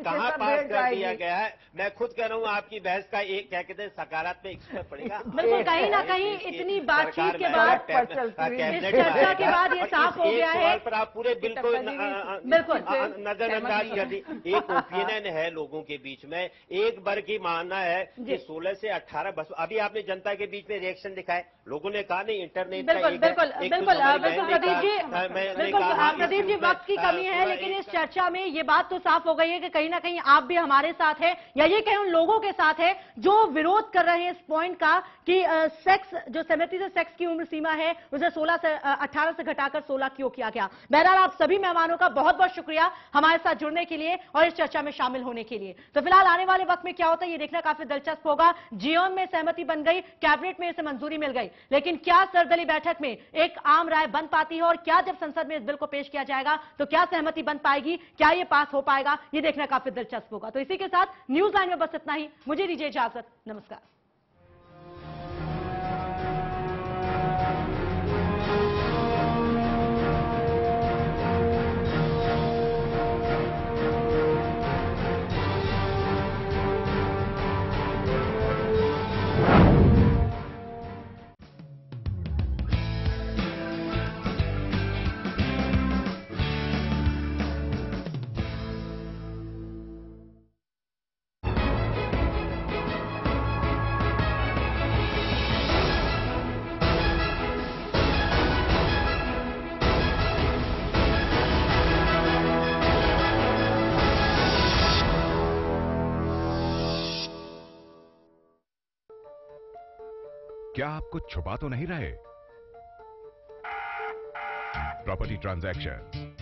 कहाँ पास कर दिया गया है? मैं खुद कह रहा हूँ आपकी बहस का एक क्या कहते हैं सकारात्मक इस पड़ेगा। बिल्कुल, कहीं ना कहीं इतनी बातचीत के बाद, चर्चा के बाद ये साफ हो गया है। पर आप पूरे बिल को बिल्कुल नजरअंदाज कर दी। एक ओपिनियन है लोगों के बीच में, एक वर्ग की मानना है कि 16 से 18 बस। अभी आपने जनता के बीच में रिएक्शन दिखाए, लोगों ने कहा नहीं इंटरनेट प्रदीप जी, वक्त की कमी है, लेकिन इस चर्चा में ये बात तो साफ हो गई है कि कहीं ना कहीं आप भी हमारे साथ है, या ये कहीं उन लोगों के साथ है जो विरोध कर रहे हैं इस पॉइंट का कि सेक्स, जो सहमति से सेक्स की उम्र सीमा है उसे 18 से घटाकर 16 क्यों किया गया। बहरहाल आप सभी मेहमानों का बहुत बहुत शुक्रिया हमारे साथ जुड़ने के लिए और इस चर्चा में शामिल होने के लिए। तो फिलहाल आने वाले वक्त में क्या होता है ये देखना काफी दिलचस्प होगा। जीओएम में सहमति बन गई, कैबिनेट में इसे मंजूरी मिल गई, लेकिन क्या सर्वदलीय बैठक में एक आम राय बन पाती है, और क्या जब संसद में इस बिल को पेश किया जाएगा तो क्या सहमति बन पाएगी, क्या ये पास हो पाएगा, ये देखना काफी दिलचस्प होगा। तो इसी के साथ न्यूज लाइन में बस इतना ही। मुझे दीजिए इजाजत, नमस्कार। क्या आप कुछ छुपा तो नहीं रहे? Property transaction